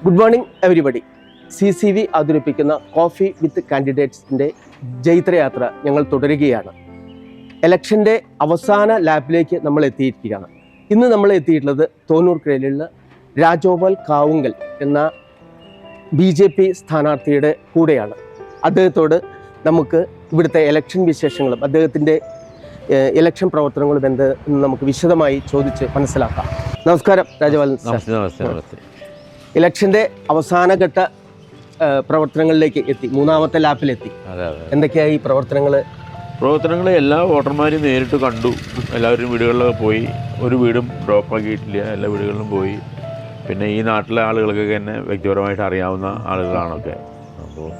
Good morning everybody. CCV അവതരിപ്പിക്കുന്ന coffee with കാൻഡിഡേറ്റ്സിൻ്റെ ജൈത്രയാത്ര ഞങ്ങൾ തുടരുകയാണ്. ഇലക്ഷൻ്റെ അവസാന ലാപ്പിലേക്ക് നമ്മൾ എത്തിയിരിക്കുകയാണ്. ഇന്ന് നമ്മൾ എത്തിയിട്ടുള്ളത് തോന്നൂർക്കരയിലുള്ള രാജഗോപാൽ കാവുങ്കൽ എന്ന BJP സ്ഥാനാർത്ഥിയുടെ കൂടെയാണ്. അദ്ദേഹത്തോട് നമുക്ക് ഇവിടുത്തെ ഇലക്ഷൻ വിശേഷങ്ങളും അദ്ദേഹത്തിൻ്റെ ഇലക്ഷൻ പ്രവർത്തനങ്ങളും എന്ത് നമുക്ക് വിശദമായി ചോദിച്ച് മനസ്സിലാക്കാം. നമസ്കാരം രാജഗോപാലൻ സാർ. ഇലക്ഷൻ്റെ അവസാനഘട്ട പ്രവർത്തനങ്ങളിലേക്ക് എത്തി, മൂന്നാമത്തെ ലാപ്പിലെത്തി. എന്തൊക്കെയായി ഈ പ്രവർത്തനങ്ങൾ? എല്ലാ വോട്ടർമാരെയും നേരിട്ട് കണ്ടു. എല്ലാവരും വീടുകളിലൊക്കെ പോയി. ഒരു വീടും ഡ്രോപ്പ് ആക്കിയിട്ടില്ല, എല്ലാ വീടുകളിലും പോയി. പിന്നെ ഈ നാട്ടിലെ ആളുകൾക്കൊക്കെ തന്നെ വ്യക്തിപരമായിട്ട് അറിയാവുന്ന ആളുകളാണൊക്കെ. അപ്പോൾ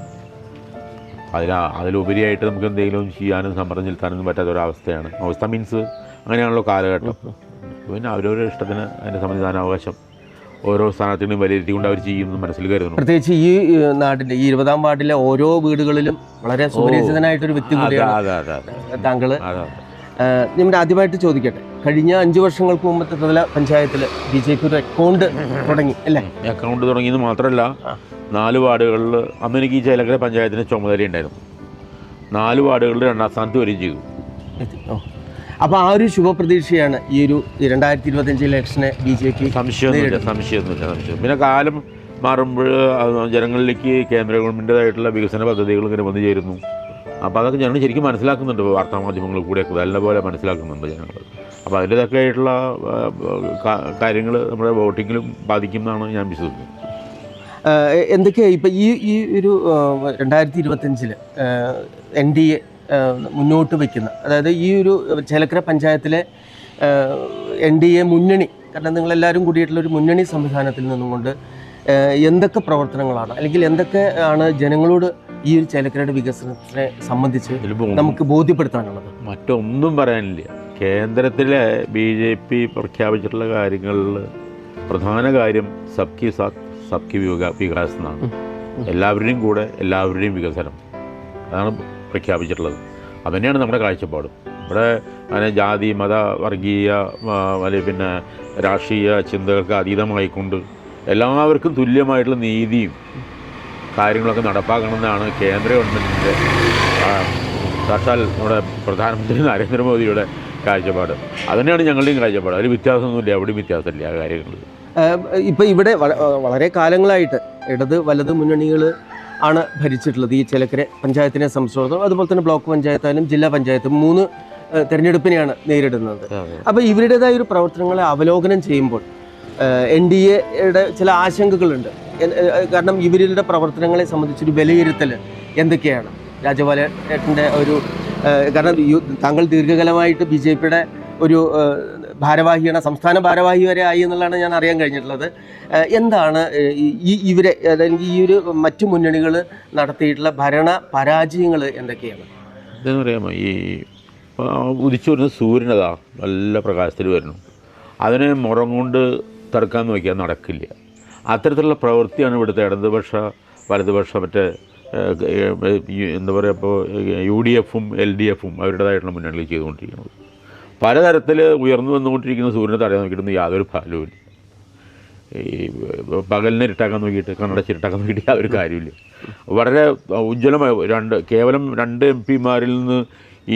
അതിലുപരിയായിട്ട് നമുക്ക് എന്തെങ്കിലും ചെയ്യാനും സമ്മർദ്ദം ചെലുത്താനൊന്നും പറ്റാത്തൊരവസ്ഥയാണ്. അവസ്ഥ മീൻസ് അങ്ങനെയാണല്ലോ കാലഘട്ടം. പിന്നെ അവരവരുടെ ഇഷ്ടത്തിന് അതിൻ്റെ സമ്മതിദാനാവകാശം ഓരോ സ്ഥാനത്തിനും വിലയിരുത്തിക്കൊണ്ട് അവർ ചെയ്യുമെന്ന് മനസ്സിൽ കരുതുന്നു. പ്രത്യേകിച്ച് ഈ നാട്ടിൻ്റെ ഈ 20-ാം വാർഡിലെ ഓരോ വീടുകളിലും വളരെ സുപരിചിതനായിട്ടൊരു വ്യക്തി കൂടിയാണ് താങ്കൾ. നമ്മുടെ ആദ്യമായിട്ട് ചോദിക്കട്ടെ, കഴിഞ്ഞ 5 വർഷങ്ങൾക്ക് മുമ്പത്തെ ത്രിതല പഞ്ചായത്തിൽ BJP ഒരു അക്കൗണ്ട് തുടങ്ങി അല്ലേ? അക്കൗണ്ട് തുടങ്ങിയത് മാത്രമല്ല, 4 വാർഡുകളിൽ അന്ന് എനിക്ക് ഈ ചേലക്കര പഞ്ചായത്തിൻ്റെ ചുമതലയുണ്ടായിരുന്നു. 4 വാർഡുകളിൽ 2ാം സ്ഥാനത്ത് വരികയും ചെയ്തു. അപ്പോൾ ആ ഒരു ശുഭപ്രതീക്ഷയാണ് ഈ ഒരു 2025 ഇലക്ഷനെ BJP. സംശയമൊന്നുമില്ല. പിന്നെ കാലം മാറുമ്പോൾ ജനങ്ങളിലേക്ക് കേന്ദ്ര ഗവൺമെൻറ്റിൻ്റെതായിട്ടുള്ള വികസന പദ്ധതികൾ ഇങ്ങനെ വന്നു ചേരുന്നു. അപ്പോൾ അതൊക്കെ ജനങ്ങൾ ശരിക്കും മനസ്സിലാക്കുന്നുണ്ട്. വാർത്താമാധ്യമങ്ങൾ കൂടെയൊക്കെ നല്ലപോലെ മനസ്സിലാക്കുന്നുണ്ട് ജനങ്ങൾ. അപ്പോൾ അതിൻ്റെതൊക്കെ ആയിട്ടുള്ള കാര്യങ്ങൾ നമ്മുടെ വോട്ടിങ്ങിലും ബാധിക്കുമെന്നാണ് ഞാൻ വിശ്വസിക്കുന്നത്. എന്തൊക്കെയാണ് ഇപ്പം ഈ ഒരു 2025 NDA മുന്നോട്ട് വയ്ക്കുന്ന, അതായത് ഈ ഒരു ചേലക്കര പഞ്ചായത്തിലെ NDA മുന്നണി, കാരണം നിങ്ങളെല്ലാവരും കൂടിയിട്ടുള്ളൊരു മുന്നണി സംവിധാനത്തിൽ നിന്നുകൊണ്ട് എന്തൊക്കെ പ്രവർത്തനങ്ങളാണ്, അല്ലെങ്കിൽ എന്തൊക്കെ ആണ് ജനങ്ങളോട് ഈ ഒരു ചേലക്കരയുടെ വികസനത്തിനെ സംബന്ധിച്ച് നമുക്ക് ബോധ്യപ്പെടുത്താനുള്ളത്? മറ്റൊന്നും പറയാനില്ല. കേന്ദ്രത്തിലെ BJP പ്രഖ്യാപിച്ചിട്ടുള്ള കാര്യങ്ങളിൽ പ്രധാന കാര്യം സബ്കി സാത്ത് സബ്കി വികാസ് എന്നാണ്. എല്ലാവരുടെയും കൂടെ എല്ലാവരുടെയും വികസനം, അതാണ് പ്രഖ്യാപിച്ചിട്ടുള്ളത്. അതുതന്നെയാണ് നമ്മുടെ കാഴ്ചപ്പാട്. ഇവിടെ അങ്ങനെ ജാതി മത വർഗീയ പിന്നെ രാഷ്ട്രീയ ചിന്തകൾക്ക് അതീതമായിക്കൊണ്ട് എല്ലാവർക്കും തുല്യമായിട്ടുള്ള നീതിയും കാര്യങ്ങളൊക്കെ നടപ്പാക്കണമെന്നാണ് കേന്ദ്ര ഗവൺമെൻറ്റിൻ്റെ സാക്ഷാൽ നമ്മുടെ പ്രധാനമന്ത്രി നരേന്ദ്രമോദിയുടെ കാഴ്ചപ്പാട്. അതുതന്നെയാണ് ഞങ്ങളുടെയും കാഴ്ചപ്പാട്. അതിൽ വ്യത്യാസമൊന്നുമില്ല, എവിടെയും വ്യത്യാസമില്ല ആ കാര്യങ്ങൾ. ഇപ്പോൾ ഇവിടെ വളരെ കാലങ്ങളായിട്ട് ഇടത് വലത് മുന്നണികൾ ആണ് ഭരിച്ചിട്ടുള്ളത് ഈ ചേലക്കര പഞ്ചായത്തിനെ സംബന്ധിച്ചിടത്തോളം. അതുപോലെ തന്നെ ബ്ലോക്ക് പഞ്ചായത്തായാലും ജില്ലാ പഞ്ചായത്തും 3 തെരഞ്ഞെടുപ്പിനെയാണ് നേരിടുന്നത്. അപ്പോൾ ഇവരുടേതായ ഒരു പ്രവർത്തനങ്ങളെ അവലോകനം ചെയ്യുമ്പോൾ NDAയുടെ ചില ആശങ്കകളുണ്ട്. കാരണം ഇവരുടെ പ്രവർത്തനങ്ങളെ സംബന്ധിച്ചൊരു വിലയിരുത്തൽ എന്തൊക്കെയാണ് രാജഗോപാലേട്ടൻ്റെ ഒരു, കാരണം താങ്കൾ ദീർഘകാലമായിട്ട് BJPയുടെ ഒരു ഭാരവാഹിയാണ്, സംസ്ഥാന ഭാരവാഹി വരെ ആയി എന്നുള്ളതാണ് ഞാൻ അറിയാൻ കഴിഞ്ഞിട്ടുള്ളത്. എന്താണ് ഇവരെ, അല്ലെങ്കിൽ ഈ ഒരു മറ്റു മുന്നണികൾ നടത്തിയിട്ടുള്ള ഭരണ പരാജയങ്ങൾ എന്തൊക്കെയാണ്? ഇതെന്ന് പറയാമോ, ഈ ഉദിച്ചു വരുന്ന സൂര്യനതാ നല്ല പ്രകാശത്തിൽ വരുന്നു. അതിനെ മുറം കൊണ്ട് തടുക്കാൻ നോക്കിയാൽ നടക്കില്ല. അത്തരത്തിലുള്ള പ്രവൃത്തിയാണ് ഇവിടുത്തെ ഇടതുപക്ഷ വലതുപക്ഷ മറ്റേ എന്താ പറയുക, ഇപ്പോൾ UDFും LDFും അവരുടേതായിട്ടുള്ള മുന്നണികൾ ചെയ്തുകൊണ്ടിരിക്കുന്നത്. പലതരത്തിൽ ഉയർന്നു വന്നുകൊണ്ടിരിക്കുന്ന സൂര്യനെ തടയാൻ നോക്കിയിട്ടൊന്നും യാതൊരു ഫലവുമില്ല. ഈ പകലിനെ ഇരുട്ടാക്കാൻ നോക്കിയിട്ട് കണ്ണടച്ചിരുട്ടാക്കാൻ നോക്കിയിട്ട് യാതൊരു കാര്യമില്ല. വളരെ ഉജ്ജ്വലമായ കേവലം 2 MP-മാരിൽ നിന്ന്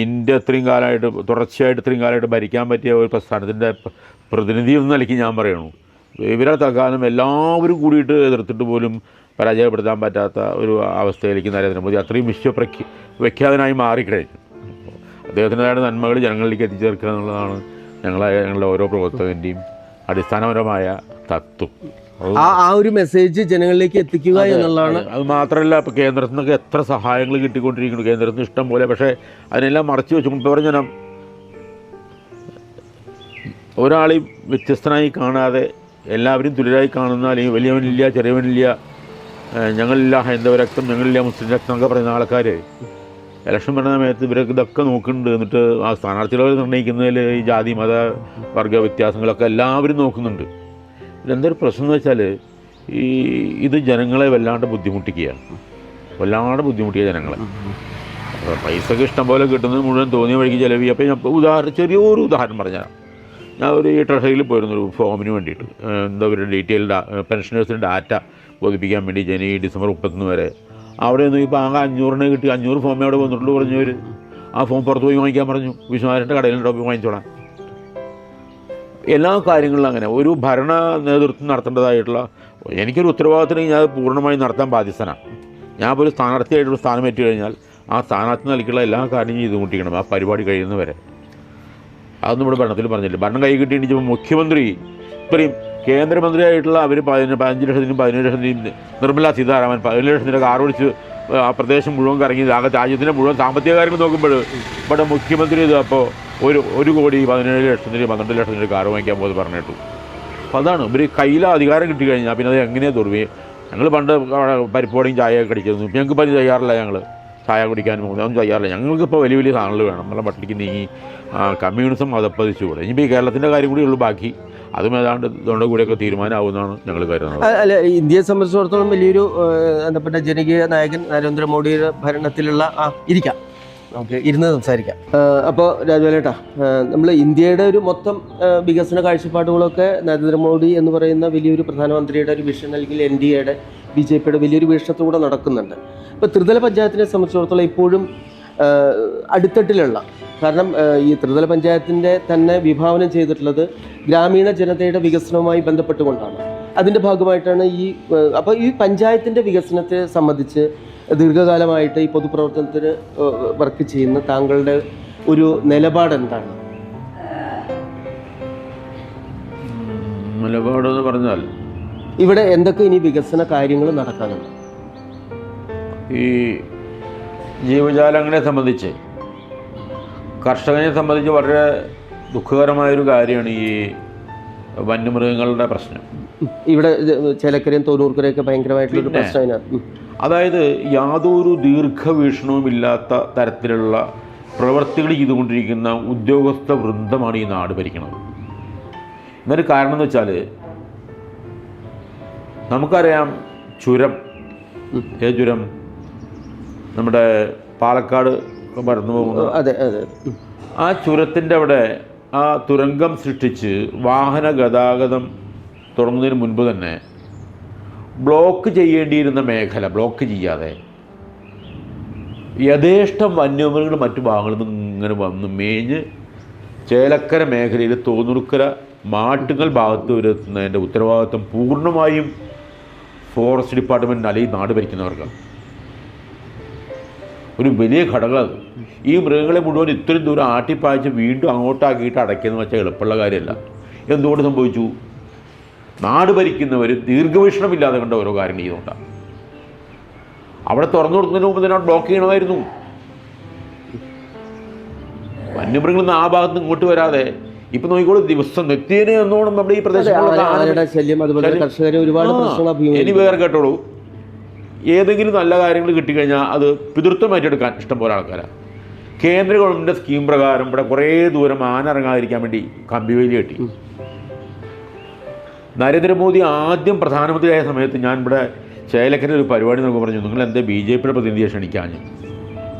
ഇന്ത്യ ഇത്രയും കാലമായിട്ട് തുടർച്ചയായിട്ട് ഇത്രയും കാലമായിട്ട് ഭരിക്കാൻ പറ്റിയ ഒരു പ്രസ്ഥാനത്തിൻ്റെ പ്രതിനിധി എന്ന നിലയ്ക്ക് ഞാൻ പറയണു, ഇവരെ തൽക്കാലം എല്ലാവരും കൂടിയിട്ട് എതിർത്തിട്ട് പോലും പരാജയപ്പെടുത്താൻ പറ്റാത്ത ഒരു അവസ്ഥയിലേക്ക് നരേന്ദ്രമോദി അത്രയും വിശ്വവിഖ്യാതനായി മാറിക്കഴിഞ്ഞു. അദ്ദേഹത്തിൻ്റെതായ നന്മകൾ ജനങ്ങളിലേക്ക് എത്തിച്ചേർക്കുക എന്നുള്ളതാണ് ഞങ്ങളുടെ ഓരോ പ്രവർത്തകൻ്റെയും അടിസ്ഥാനപരമായ തത്വം. ആ ഒരു മെസ്സേജ് ജനങ്ങളിലേക്ക് എത്തിക്കുക എന്നുള്ളതാണ്. അത് മാത്രമല്ല, ഇപ്പോൾ കേന്ദ്രത്തിൽ നിന്നൊക്കെ എത്ര സഹായങ്ങൾ കിട്ടിക്കൊണ്ടിരിക്കുന്നു, കേന്ദ്രത്തിന് ഇഷ്ടം പോലെ. പക്ഷേ അതിനെല്ലാം മറച്ചു വെച്ചുകൊണ്ട് പറഞ്ഞാൽ ഒരാളെയും വ്യത്യസ്തനായി കാണാതെ എല്ലാവരും തുല്യരായി കാണുന്ന, അല്ലെങ്കിൽ വലിയവനില്ല ചെറിയവനില്ല, ഞങ്ങളില്ല ഹൈന്ദവ രക്തം, ഞങ്ങളില്ല മുസ്ലിം രക്തം എന്നൊക്കെ പറയുന്ന ആൾക്കാർ ഇലക്ഷൻ വരുന്ന സമയത്ത് ഇവരൊക്കെ ഇതൊക്കെ നോക്കുന്നുണ്ട്. എന്നിട്ട് ആ സ്ഥാനാർത്ഥികളെ നിർണ്ണയിക്കുന്നതിൽ ഈ ജാതി മത വർഗ വ്യത്യാസങ്ങളൊക്കെ എല്ലാവരും നോക്കുന്നുണ്ട്. ഇതെന്തൊരു പ്രശ്നം എന്ന് വെച്ചാൽ, ഇത് ജനങ്ങളെ വല്ലാണ്ട് ബുദ്ധിമുട്ടിക്കുക ജനങ്ങളെ. പൈസക്ക് ഇഷ്ടം പോലെ കിട്ടുന്നത് മുഴുവൻ തോന്നിയ വഴിക്ക് ചിലവ് ചെയ്യുക. അപ്പോൾ ഞാൻ ചെറിയൊരു ഉദാഹരണം പറഞ്ഞുതരാം. ഞാൻ ഒരു ട്രഷറിയിൽ പോയിരുന്നൊരു ഫോമിന് വേണ്ടിയിട്ട്, എന്താ ഒരു ഡീറ്റെയിൽഡ് പെൻഷനേഴ്സിൻ്റെ ഡാറ്റ ബോധിപ്പിക്കാൻ വേണ്ടി ഡിസംബർ 31 വരെ അവിടെ നിന്ന് ഇപ്പോൾ ആകെ 500 കിട്ടി. 500 ഫോമേ അവിടെ വന്നിട്ടുള്ളൂ പറഞ്ഞവർ. ആ ഫോം പുറത്ത് പോയി വാങ്ങിക്കാൻ പറഞ്ഞു. വിശ്വനാഥൻ്റെ കടയിലുണ്ടോ പോയി വാങ്ങിച്ചോളാം. എല്ലാ കാര്യങ്ങളിലും അങ്ങനെ ഒരു ഭരണ നേതൃത്വം നടത്തേണ്ടതായിട്ടുള്ള എനിക്കൊരു ഉത്തരവാദിത്തം ഞാൻ പൂർണ്ണമായി നടത്താൻ ബാധ്യസ്ഥനാണ്. ഞാൻ ഇപ്പോൾ ഒരു സ്ഥാനാർത്ഥിയായിട്ടുള്ള സ്ഥാനം ഏറ്റ് കഴിഞ്ഞാൽ ആ സ്ഥാനാർത്ഥി നൽകിയുള്ള എല്ലാ കാര്യങ്ങളും ചെയ്ത് മുട്ടിക്കണം ആ പരിപാടി കഴിയുന്നവരെ. അതൊന്നും ഇവിടെ ഭരണത്തിൽ പറഞ്ഞില്ല. ഭരണം കൈ കിട്ടിയിട്ട് മുഖ്യമന്ത്രി ഇത്രയും കേന്ദ്രമന്ത്രിയായിട്ടുള്ള അവർ 15 ലക്ഷത്തിനും 17 ലക്ഷത്തിനും നിർമ്മലാ സീതാരാമൻ 17 ലക്ഷത്തിൻ്റെ കാർ ഓടിച്ച് ആ പ്രദേശം മുഴുവൻ കറങ്ങി രാജ്യത്തിൻ്റെ മുഴുവൻ സാമ്പത്തിക കാര്യങ്ങൾ നോക്കുമ്പോൾ ഇവിടെ മുഖ്യമന്ത്രി ഇത് അപ്പോൾ 1 കോടി 17 ലക്ഷത്തിന് 12 ലക്ഷത്തിന് കാർ വാങ്ങിക്കാൻ പോകുന്നത് പറഞ്ഞിട്ടു. അപ്പോൾ അതാണ് ഇവർ കയ്യിൽ അധികാരം കിട്ടിക്കഴിഞ്ഞാൽ പിന്നെ അത് എങ്ങനെയാണ് ദുർവ്യം. ഞങ്ങൾ പണ്ട് പരിപ്പോടിയും ചായയൊക്കെ അടിക്കുന്നു. ഇപ്പം ഞങ്ങൾക്ക് പനി ചെയ്യാറില്ല. ഞങ്ങൾ ചായ കുടിക്കാനും അതൊന്നും ചെയ്യാറില്ല. ഞങ്ങൾക്കിപ്പോൾ വലിയ വലിയ സാധനങ്ങൾ വേണം. നമ്മളെ പട്ടിക്ക് നീങ്ങി കമ്മ്യൂണിസം അതപ്പതിച്ചുകൂടെ. ഇനിയിപ്പോൾ ഈ കേരളത്തിൻ്റെ കാര്യം കൂടി ഉള്ളൂ ബാക്കി. അതും ഏതാണ്ട് ഇതുകൊണ്ട് കൂടെയൊക്കെ തീരുമാനമാവുമെന്നാണ് ഞങ്ങൾ കരുതുന്നത്. അല്ല, ഇന്ത്യയെ സംബന്ധിച്ചിടത്തോളം വലിയൊരു ബന്ധപ്പെട്ട ജനകീയ നായകൻ നരേന്ദ്രമോദിയുടെ ഭരണത്തിലുള്ള ഇരിക്കാം, നമുക്ക് ഇരുന്ന് സംസാരിക്കാം. അപ്പോൾ രാജുവേലേട്ടാ, നമ്മൾ ഇന്ത്യയുടെ ഒരു മൊത്തം വികസന കാഴ്ചപ്പാടുകളൊക്കെ നരേന്ദ്രമോദി എന്ന് പറയുന്ന വലിയൊരു പ്രധാനമന്ത്രിയുടെ ഒരു വിഷൻ അല്ലെങ്കിൽ NDAയുടെ BJPയുടെ വലിയൊരു വീക്ഷണത്തിലൂടെ നടക്കുന്നുണ്ട്. ഇപ്പോൾ ത്രിതല പഞ്ചായത്തിനെ സംബന്ധിച്ചിടത്തോളം ഇപ്പോഴും അടിത്തട്ടിലുള്ള, കാരണം ഈ ത്രിതല പഞ്ചായത്തിൻ്റെ തന്നെ വിഭാവനം ചെയ്തിട്ടുള്ളത് ഗ്രാമീണ ജനതയുടെ വികസനവുമായി ബന്ധപ്പെട്ടുകൊണ്ടാണ്. അതിൻ്റെ ഭാഗമായിട്ടാണ് അപ്പോൾ ഈ പഞ്ചായത്തിൻ്റെ വികസനത്തെ സംബന്ധിച്ച് ദീർഘകാലമായിട്ട് ഈ പൊതുപ്രവർത്തനത്തിന് വർക്ക് ചെയ്യുന്ന താങ്കളുടെ ഒരു നിലപാട് എന്താണ്? നിലപാടെന്ന് പറഞ്ഞാൽ ഇവിടെ എന്തൊക്കെ ഇനി വികസന കാര്യങ്ങൾ നടക്കാനുണ്ട്? ഈ ജീവജാലങ്ങളെ സംബന്ധിച്ച്, കർഷകനെ സംബന്ധിച്ച് വളരെ ദുഃഖകരമായൊരു കാര്യമാണ് ഈ വന്യമൃഗങ്ങളുടെ പ്രശ്നം. ഇവിടെ ചേലക്കരയും തോന്നൂർക്കരയൊക്കെ ഭയങ്കരമായിട്ടുള്ളൊരു പ്രശ്നം അതിനകത്ത്. അതായത് യാതൊരു ദീർഘവീക്ഷണവുമില്ലാത്ത തരത്തിലുള്ള പ്രവർത്തികൾ ചെയ്തുകൊണ്ടിരിക്കുന്ന ഉദ്യോഗസ്ഥ വൃന്ദമാണ് ഈ നാട് ഭരിക്കുന്നത്. എന്നൊരു കാരണം എന്ന് വെച്ചാൽ നമുക്കറിയാം ചുരം, ചുരം നമ്മുടെ പാലക്കാട് പരന്നു പോകുന്നു. അതെ അതെ. ആ ചുരത്തിൻ്റെ അവിടെ ആ തുരങ്കം സൃഷ്ടിച്ച് വാഹന ഗതാഗതം തുടങ്ങുന്നതിന് മുൻപ് തന്നെ ബ്ലോക്ക് ചെയ്യേണ്ടിയിരുന്ന മേഖല ബ്ലോക്ക് ചെയ്യാതെ യഥേഷ്ടം വന്യമൃഗങ്ങൾ മറ്റു ഭാഗങ്ങളിൽ നിന്ന് ഇങ്ങനെ വന്ന് മേഞ്ഞ് ചേലക്കര മേഖലയിൽ തോന്നൂർക്കര മാട്ടുങ്ങൽ ഭാഗത്ത് വരുന്നതിൻ്റെ ഉത്തരവാദിത്വം പൂർണ്ണമായും ഫോറസ്റ്റ് ഡിപ്പാർട്ട്മെൻറ്റ് അല്ലെങ്കിൽ നാട് ഭരിക്കുന്നവർക്കാണ്. ഒരു വലിയ ഘടകം അത്. ഈ മൃഗങ്ങളെ മുഴുവൻ ഇത്രയും ദൂരം ആട്ടിപ്പായിച്ച് വീണ്ടും അങ്ങോട്ടാക്കിയിട്ട് അടയ്ക്കുകയെന്ന് വെച്ചാൽ എളുപ്പമുള്ള കാര്യമല്ല. എന്തുകൊണ്ട് സംഭവിച്ചു? നാട് ഭരിക്കുന്നവർ ദീർഘവീക്ഷണമില്ലാതെ കണ്ട ഓരോ കാര്യങ്ങൾ ചെയ്തുകൊണ്ടാണ്. അവിടെ തുറന്നു കൊടുക്കുന്നതിന് മുമ്പ് തന്നെ ബ്ലോക്ക് ചെയ്യണമായിരുന്നു. വന്യമൃഗങ്ങൾ ആ ഭാഗത്ത് ഇങ്ങോട്ട് വരാതെ ഇപ്പം നോക്കിക്കോളൂ, ദിവസം നിത്യേന എന്നോണം നമ്മുടെ ഈ പ്രദേശം. ഇനി വേറെ കേട്ടോളൂ, ഏതെങ്കിലും നല്ല കാര്യങ്ങൾ കിട്ടിക്കഴിഞ്ഞാൽ അത് പിതൃത്വം ഏറ്റെടുക്കാൻ ഇഷ്ടംപോലെ ആൾക്കാരാണ്. കേന്ദ്ര ഗവൺമെൻറ് സ്കീം പ്രകാരം ഇവിടെ കുറേ ദൂരം ആന ഇറങ്ങാതിരിക്കാൻ വേണ്ടി കമ്പിവേലി കെട്ടി. നരേന്ദ്രമോദി ആദ്യം പ്രധാനമന്ത്രിയായ സമയത്ത് ഞാൻ ഇവിടെ ചേലക്കര ഒരു പരിപാടി നമുക്ക് പറഞ്ഞു, നിങ്ങൾ എന്താ BJPയുടെ പ്രതിനിധിയെ ക്ഷണിക്കാഞ്ഞ്?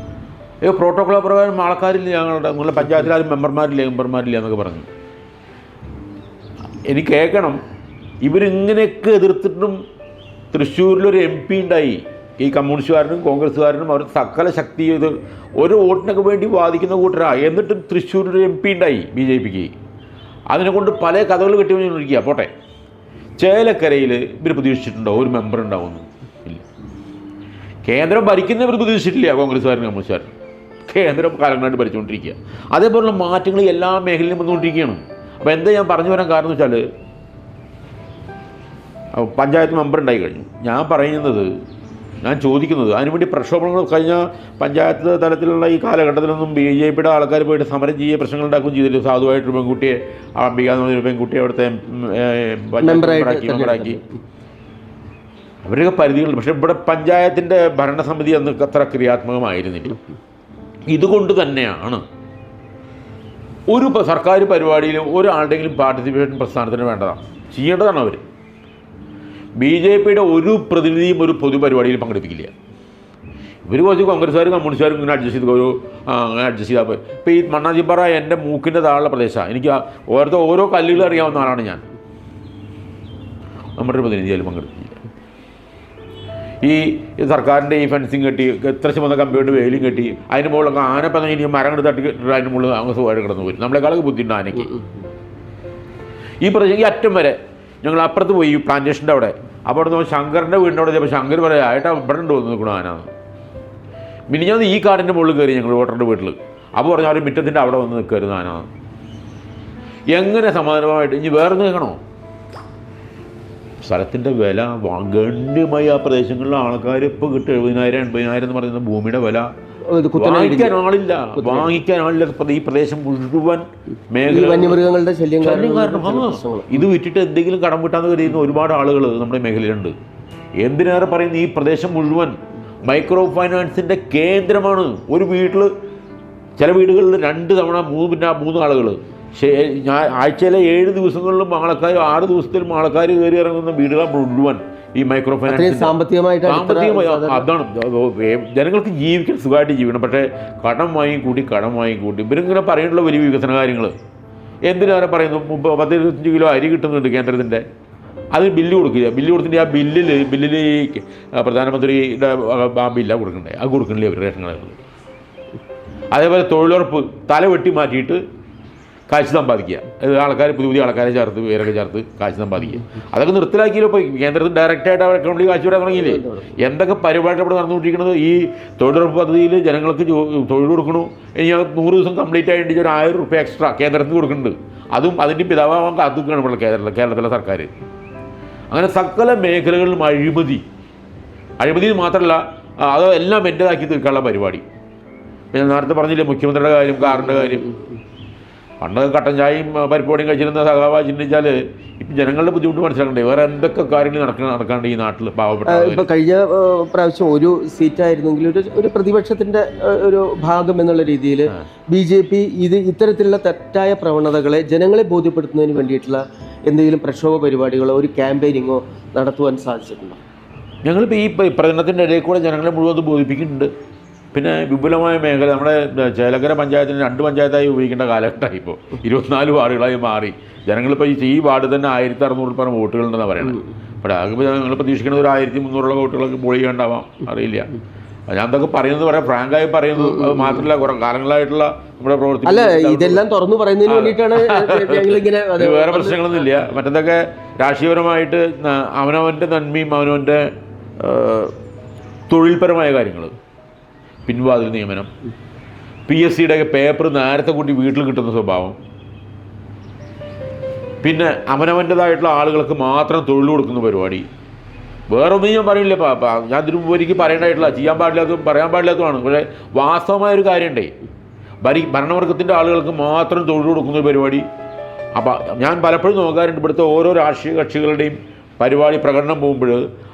പ്രോട്ടോകോൾ പ്രകാരം ആൾക്കാരില്ല, നിങ്ങളുടെ പഞ്ചായത്തിലാരും മെമ്പർമാരില്ല എന്നൊക്കെ പറഞ്ഞു. എനിക്ക് കേൾക്കണം, ഇവരിങ്ങനെയൊക്കെ എതിർത്തിട്ടും തൃശ്ശൂരിലൊരു MP ഉണ്ടായി. ഈ കമ്മ്യൂണിസ്റ്റുകാരനും കോൺഗ്രസ്സുകാരനും അവർ സകല ശക്തി ചെയ്ത് ഒരു വോട്ടിനൊക്കെ വേണ്ടി വാദിക്കുന്ന കൂട്ടരാണ്. എന്നിട്ടും തൃശ്ശൂരിലൊരു MP ഉണ്ടായി BJPക്ക്. അതിനെക്കൊണ്ട് പല കഥകൾ കെട്ടിവന്നിരിക്കുക. പോട്ടെ, ചേലക്കരയിൽ ഇവർ പ്രതീക്ഷിച്ചിട്ടുണ്ടോ ഒരു മെമ്പർ ഉണ്ടാവുമെന്ന്? ഇല്ല. കേന്ദ്രം ഭരിക്കുന്നവർ പ്രതീക്ഷിച്ചിട്ടില്ല. കോൺഗ്രസ്സുകാരും കമ്മ്യൂണിസ്റ്റുകാരും കേന്ദ്രം കാലങ്ങളായിട്ട് ഭരിച്ചുകൊണ്ടിരിക്കുക. അതേപോലുള്ള മാറ്റങ്ങൾ എല്ലാ മേഖലയിലും വന്നുകൊണ്ടിരിക്കുകയാണ്. അപ്പോൾ എന്താ ഞാൻ പറഞ്ഞു വരാൻ കാരണം എന്ന് വെച്ചാൽ, പഞ്ചായത്ത് മെമ്പർ ഉണ്ടായി കഴിഞ്ഞു. ഞാൻ ചോദിക്കുന്നത് അതിനുവേണ്ടി പ്രക്ഷോഭങ്ങൾ കഴിഞ്ഞ പഞ്ചായത്ത് തലത്തിലുള്ള ഈ കാലഘട്ടത്തിലൊന്നും BJPയുടെ ആൾക്കാർ പോയിട്ട് സമരം ചെയ്യുക പ്രശ്നങ്ങൾ ഉണ്ടാക്കുകയും ചെയ്തില്ല. സാധുവായിട്ടൊരു പെൺകുട്ടിയെ, അംബിക എന്ന് പറഞ്ഞൊരു പെൺകുട്ടിയെ അവിടുത്തെ മെമ്പറാക്കി. അവരൊക്കെ പരിധികളുണ്ട്. പക്ഷേ ഇവിടെ പഞ്ചായത്തിൻ്റെ ഭരണസമിതി അന്ന് അത്ര ക്രിയാത്മകമായിരുന്നില്ല. ഇതുകൊണ്ട് തന്നെയാണ് ഒരു സർക്കാർ പരിപാടിയിലും ഒരാളുടെയെങ്കിലും പാർട്ടിസിപ്പേഷൻ പ്രസ്ഥാനത്തിന് വേണ്ടതാണ്, ചെയ്യേണ്ടതാണ്. അവർ BJPയുടെ ഒരു പ്രതിനിധിയും ഒരു പൊതുപരിപാടിയിൽ പങ്കെടുപ്പിക്കില്ല. ഇവർ കുറച്ച് കോൺഗ്രസ്സുകാരും കമ്മ്യൂണിസ്റ്റുകാരും ഇങ്ങനെ അഡ്ജസ്റ്റ് ചെയ്ത് അങ്ങനെ അഡ്ജസ്റ്റ് ചെയ്താൽ പോയി. ഇപ്പോൾ ഈ മണ്ണാച്ചിപ്പാറ എൻ്റെ മൂക്കിൻ്റെ താഴെ പ്രദേശമാണ്. എനിക്ക് ഓരോ കല്ലുകൾ അറിയാവുന്ന ആളാണ് ഞാൻ. നമ്മുടെ പ്രതിനിധി അതിൽ പങ്കെടുക്കില്ല. ഈ സർക്കാരിൻ്റെ ഈ ഫെൻസിങ് കെട്ടി എത്ര ചുമന്ന കമ്പിയോട്ട് വേലും കെട്ടി അതിന് മുകളിലൊക്കെ ആനപ്പം ഇനി മരം കൊണ്ട് തട്ടി കെട്ടിട്ട് അതിന് മുകളിൽ അങ്ങ് സുഖമായിട്ട് കിടന്നു പോരും. നമ്മളെക്കാളൊക്കെ ബുദ്ധിയുണ്ട് ആനയ്ക്ക്. ഈ പ്രദേശം ഈ അറ്റം വരെ ഞങ്ങൾ അപ്പുറത്ത് പോയി ഈ പ്ലാന്റേഷൻ്റെ അവിടെ. അപ്പോൾ അവിടെ നിന്ന് ശങ്കറിൻ്റെ വീടിൻ്റെ അവിടെ ചിലപ്പോൾ ശങ്കർ പറയാം ആയിട്ടാ ഇവിടെ ഉണ്ട് വന്ന് നിൽക്കണോ ആന. പിന്നെ ഞാൻ ഈ കാടിൻ്റെ മുകളിൽ കയറി ഞങ്ങൾ വോട്ടറുടെ വീട്ടിൽ. അപ്പോൾ പറഞ്ഞു അവർ മുറ്റത്തിൻ്റെ അവിടെ വന്ന് നിൽക്കരുത് ആന. എങ്ങനെ സമാധാനമായിട്ട് ഇനി വേറെ നിൽക്കണോ? സ്ഥലത്തിൻ്റെ വില ഗണ്യമായി ആ പ്രദേശങ്ങളിലെ ആൾക്കാർ ഇപ്പോൾ കിട്ടും 70,000 80,000 എന്ന് പറയുന്ന ഭൂമിയുടെ വില വാങ്ങിക്കാൻ ആളില്ല. ഈ പ്രദേശം മുഴുവൻ വന്യമൃഗങ്ങളുടെ ശല്യം കാരണം ഇത് വിറ്റിട്ട് എന്തെങ്കിലും കടം വിട്ടാന്ന് കരുതുന്ന ഒരുപാട് ആളുകൾ നമ്മുടെ മേഖലയിലുണ്ട്. എന്തിനേറെ പറയുന്ന ഈ പ്രദേശം മുഴുവൻ മൈക്രോ ഫൈനാൻസിൻ്റെ കേന്ദ്രമാണ്. ഒരു വീട്ടിൽ ചില വീടുകളിൽ 2 തവണ 3 ആളുകൾ ആഴ്ചയിലെ 7 ദിവസങ്ങളിലും ആൾക്കാർ 6 ദിവസത്തിലും ആൾക്കാർ കയറി ഇറങ്ങുന്ന വീടുകൾ മുഴുവൻ ഈ മൈക്രോ ഫൈനാൻസ് സാമ്പത്തികമായി അതാണ്. ജനങ്ങൾക്ക് ജീവിക്കാൻ സുഖമായിട്ട് ജീവിക്കണം. പക്ഷേ കടം വാങ്ങിക്കൂട്ടി ഇവരിങ്ങനെ പറയുന്നുള്ള വലിയ വികസന കാര്യങ്ങൾ എന്തിനേറെ പറയുന്നു. 10-25 കിലോ അരി കിട്ടുന്നുണ്ട് കേന്ദ്രത്തിൻ്റെ. അത് ബില്ല് കൊടുത്തിട്ട് ആ ബില്ലിൽ ഈ പ്രധാനമന്ത്രിയുടെ ആ ബില്ലാണ് കൊടുക്കണ്ടേ, അത് കൊടുക്കണില്ലേ അവർ റേഷൻ കടകളിൽ. അതേപോലെ തൊഴിലുറപ്പ് തല വെട്ടി മാറ്റിയിട്ട് കാശ് സമ്പാദിക്കുക. ആൾക്കാർ പുതിയ ആൾക്കാരെ ചേർത്ത് പേരൊക്കെ ചേർത്ത് കാശ് സമ്പാദിക്കുക. അതൊക്കെ നിർത്തലാക്കിയല്ലോ. ഇപ്പോൾ കേന്ദ്രത്തിൽ ഡയറക്റ്റായിട്ട് അവർ അക്കൗണ്ടിൽ കാശ് വിടാൻ തുടങ്ങിയില്ലേ. എന്തൊക്കെ പരിപാടി അവിടെ നടന്നുകൊണ്ടിരിക്കുന്നത്. ഈ തൊഴിലുറപ്പ് പദ്ധതിയിൽ ജനങ്ങൾക്ക് തൊഴിൽ കൊടുക്കണു. ഇനി 100 ദിവസം കംപ്ലീറ്റ് ആയിട്ട് ഒരു 1000 രൂപ എക്സ്ട്രാ കേന്ദ്രത്തിൽ കൊടുക്കുന്നുണ്ട്. അതും അതിൻ്റെ പിതാവാൻ കാത്തുകയാണ് ഇപ്പോൾ കേരളത്തിലെ സർക്കാർ. അങ്ങനെ സകല മേഖലകളിലും അഴിമതി മാത്രമല്ല അത് എല്ലാം എൻ്റേതാക്കി തീർക്കാനുള്ള പരിപാടി. ഞാൻ നേരത്തെ പറഞ്ഞില്ലേ മുഖ്യമന്ത്രിയുടെ കാര്യം, കാറിൻ്റെ കാര്യം. പണ്ട് കട്ടൻ ചായയും പരിപ്പോടിയും കഴിച്ചിരുന്ന സഖാവ ചിന്തിച്ചാൽ ഇപ്പം ജനങ്ങളുടെ ബുദ്ധിമുട്ട് മനസ്സിലാക്കണ്ടേ. വേറെ എന്തൊക്കെ കാര്യങ്ങൾ നടക്കാണ്ട് ഈ നാട്ടിൽ പാവപ്പെട്ട. ഇപ്പോൾ കഴിഞ്ഞ പ്രാവശ്യം ഒരു സീറ്റായിരുന്നെങ്കിൽ ഒരു പ്രതിപക്ഷത്തിൻ്റെ ഒരു ഭാഗം എന്നുള്ള രീതിയിൽ BJP ഇത്തരത്തിലുള്ള തെറ്റായ പ്രവണതകളെ ജനങ്ങളെ ബോധ്യപ്പെടുത്തുന്നതിന് വേണ്ടിയിട്ടുള്ള എന്തെങ്കിലും പ്രക്ഷോഭ പരിപാടികളോ ഒരു ക്യാമ്പയിനിങ്ങോ നടത്തുവാൻ സാധിച്ചിട്ടുണ്ടോ? ഞങ്ങളിപ്പോൾ ഈ പ്രചരണത്തിൻ്റെ ഇടയിൽ കൂടെ ജനങ്ങളെ മുഴുവൻ ബോധിപ്പിക്കുന്നുണ്ട്. പിന്നെ വിപുലമായ മേഖല നമ്മുടെ ചേലക്കര പഞ്ചായത്തിന് 2 പഞ്ചായത്തായി ഉപയോഗിക്കേണ്ട കാലഘട്ടമായി. ഇപ്പോൾ 24 വാർഡുകളായി മാറി. ജനങ്ങളിപ്പോൾ ഈ വാർഡ് തന്നെ 1600 പരം വോട്ടുകളുണ്ടെന്നാണ് പറയുന്നത്. അപ്പോൾ അതിപ്പോൾ ഞങ്ങൾ പ്രതീക്ഷിക്കുന്നത് ഒരു 1300 വോട്ടുകളൊക്കെ പോൾ ചെയ്യാണ്ടാവാം, അറിയില്ല. ഞാൻ എന്തൊക്കെ പറയുന്നത് പറയാം, ഫ്രാങ്കായി പറയുന്നത്. അത് മാത്രമല്ല കുറേ കാലങ്ങളായിട്ടുള്ള നമ്മുടെ പ്രവർത്തി അല്ല ഇതെല്ലാം തുറന്നു പറയുന്നതിന് വേണ്ടിയിട്ടാണ് ഞങ്ങളിങ്ങനെ. വേറെ പ്രശ്നങ്ങളൊന്നുമില്ല. മറ്റെന്തൊക്കെ രാഷ്ട്രീയപരമായിട്ട് അവനവൻ്റെ നന്മയും അവനവൻ്റെ തൊഴിൽപരമായ കാര്യങ്ങൾ, പിൻവാതിൽ നിയമനം, PSCയുടെ പേപ്പർ നേരത്തെ കൂട്ടി വീട്ടിൽ കിട്ടുന്ന സ്വഭാവം, പിന്നെ അവനവൻ്റെതായിട്ടുള്ള ആളുകൾക്ക് മാത്രം തൊഴിൽ കൊടുക്കുന്ന പരിപാടി. വേറൊന്നും ഞാൻ പറയില്ല. ഞാൻ ഇതിനു മുമ്പ് എനിക്ക് പറയേണ്ടതായിട്ടുള്ള ചെയ്യാൻ പാടില്ലാത്തതും പറയാൻ പാടില്ലാത്തതുമാണ്. പക്ഷേ വാസ്തവമായൊരു കാര്യമുണ്ടേ, ഭരണവർഗത്തിൻ്റെ ആളുകൾക്ക് മാത്രം തൊഴിൽ കൊടുക്കുന്ന പരിപാടി. അപ്പോൾ ഞാൻ പലപ്പോഴും നോക്കാറുണ്ട് ഇവിടുത്തെ ഓരോ രാഷ്ട്രീയ കക്ഷികളുടെയും പരിപാടി പ്രകടനം പോകുമ്പോൾ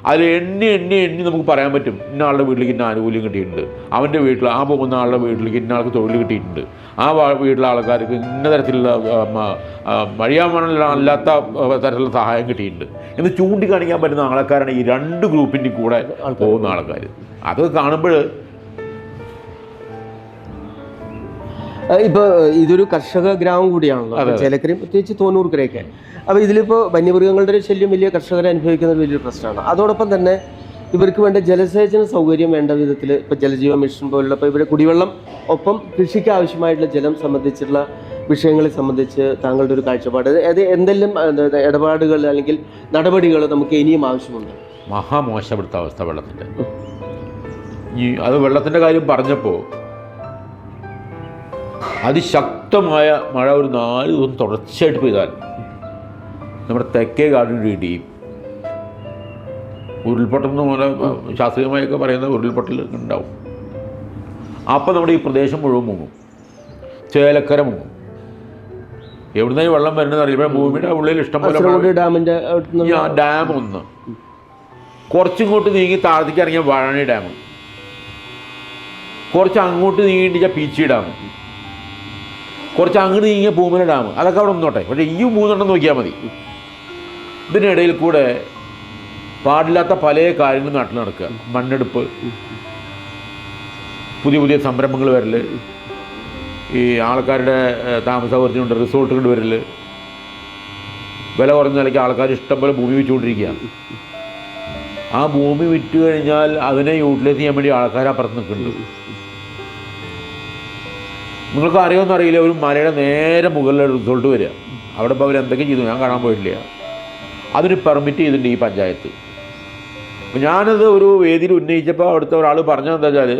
അതിൽ എണ്ണി നമുക്ക് പറയാൻ പറ്റും. ഇന്ന ആളുടെ വീട്ടിലേക്ക് ഇന്ന ആനുകൂല്യം കിട്ടിയിട്ടുണ്ട്, അവൻ്റെ വീട്ടിൽ ആ പോകുന്ന ആളുടെ വീട്ടിലേക്ക് ഇന്ന ആൾക്ക് തൊഴിൽ കിട്ടിയിട്ടുണ്ട്, ആ വീട്ടിലെ ആൾക്കാർക്ക് ഇന്ന തരത്തിലുള്ള വഴിയാമല്ലാത്ത തരത്തിലുള്ള സഹായം കിട്ടിയിട്ടുണ്ട് എന്ന് ചൂണ്ടിക്കാണിക്കാൻ പറ്റുന്ന ആൾക്കാരാണ് ഈ 2 ഗ്രൂപ്പിൻ്റെ കൂടെ പോകുന്ന ആൾക്കാർ. അത് കാണുമ്പോൾ ഇപ്പോൾ ഇതൊരു കർഷക ഗ്രാമം കൂടിയാണല്ലോ ചേലക്കരയും പ്രത്യേകിച്ച് തോന്നൂർക്കരയൊക്കെ. അപ്പോൾ ഇതിലിപ്പോൾ വന്യമൃഗങ്ങളുടെ ശല്യം വലിയ കർഷകരെ അനുഭവിക്കുന്ന ഒരു വലിയൊരു പ്രശ്നമാണ്. അതോടൊപ്പം തന്നെ ഇവർക്ക് വേണ്ട ജലസേചന സൗകര്യം വേണ്ട വിധത്തിൽ ഇപ്പോൾ ജലജീവൻ മിഷൻ പോലുള്ള ഇപ്പോൾ ഇവരെ കുടിവെള്ളം ഒപ്പം കൃഷിക്ക് ആവശ്യമായിട്ടുള്ള ജലം സംബന്ധിച്ചുള്ള വിഷയങ്ങളെ സംബന്ധിച്ച് താങ്കളുടെ ഒരു കാഴ്ചപ്പാട്, അത് എന്തെല്ലാം ഇടപാടുകൾ അല്ലെങ്കിൽ നടപടികൾ നമുക്ക് ഇനിയും ആവശ്യമുണ്ട്? മഹാമോശപ്പെടുത്ത അവസ്ഥ വെള്ളത്തിൻ്റെ. അത് വെള്ളത്തിൻ്റെ കാര്യം പറഞ്ഞപ്പോൾ അതിശക്തമായ മഴ ഒരു 4 ദിവസം തുടർച്ചയായിട്ട് പെയ്താൽ നമ്മുടെ തെക്കേ കാടിന് ഇടിയും ഉരുൾപൊട്ടൽ പോലെ ശാസ്ത്രീയമായൊക്കെ പറയുന്ന ഉരുൾപൊട്ടൽ ഉണ്ടാവും. അപ്പം നമ്മുടെ ഈ പ്രദേശം മുഴുവൻ മുങ്ങും, ചേലക്കര മുങ്ങും. എവിടുന്നായി വെള്ളം വരുന്നത് അറിയില്ല. ഭൂമിയുടെ ഉള്ളിൽ ഇഷ്ടംപോലെ ഡാം ഒന്ന്, കുറച്ചിങ്ങോട്ട് നീങ്ങി താഴത്തേക്ക് ഇറങ്ങിയ വാഴാനി ഡാം, കുറച്ച് അങ്ങോട്ട് നീങ്ങിയിട്ട് പീച്ചി ഡാം, കുറച്ച് അങ്ങോട്ട് നീങ്ങിയ പൂമല ഡാം, അതൊക്കെ അവിടെ ഒന്നോട്ടെ. പക്ഷേ ഈ 3 നോക്കിയാൽ മതി. ഇതിനിടയിൽ കൂടെ പാടില്ലാത്ത പല കാര്യങ്ങളും നാട്ടിൽ നടക്കുക. മണ്ണെടുപ്പ്, പുതിയ സംരംഭങ്ങൾ വരൽ, ഈ ആൾക്കാരുടെ താമസ സൗകര്യത്തിനുണ്ട് റിസോർട്ടുകൾ വരൽ, വില കുറഞ്ഞ നിലയ്ക്ക് ആൾക്കാർ ഇഷ്ടംപോലെ ഭൂമി വെച്ചുകൊണ്ടിരിക്കുക. ആ ഭൂമി വിറ്റ് കഴിഞ്ഞാൽ അതിനെ യൂട്ടിലൈസ് ചെയ്യാൻ വേണ്ടി ആൾക്കാർ അപ്പുറത്ത് നിൽക്കുന്നുണ്ട്. നിങ്ങൾക്ക് അറിയുമെന്ന് അറിയില്ല, ഒരു മലയുടെ നേരെ മുകളിൽ റിസോർട്ട് വരിക. അവിടെ ഇപ്പോൾ അവർ എന്തൊക്കെ ചെയ്തു ഞാൻ കാണാൻ പോയിട്ടില്ല. അതിന് പെർമിറ്റ് ചെയ്തിട്ടുണ്ട് ഈ പഞ്ചായത്ത്. അപ്പോൾ ഞാനത് ഒരു വേദിയിൽ ഉന്നയിച്ചപ്പോൾ അവിടുത്തെ ഒരാൾ പറഞ്ഞത് എന്താ വെച്ചാൽ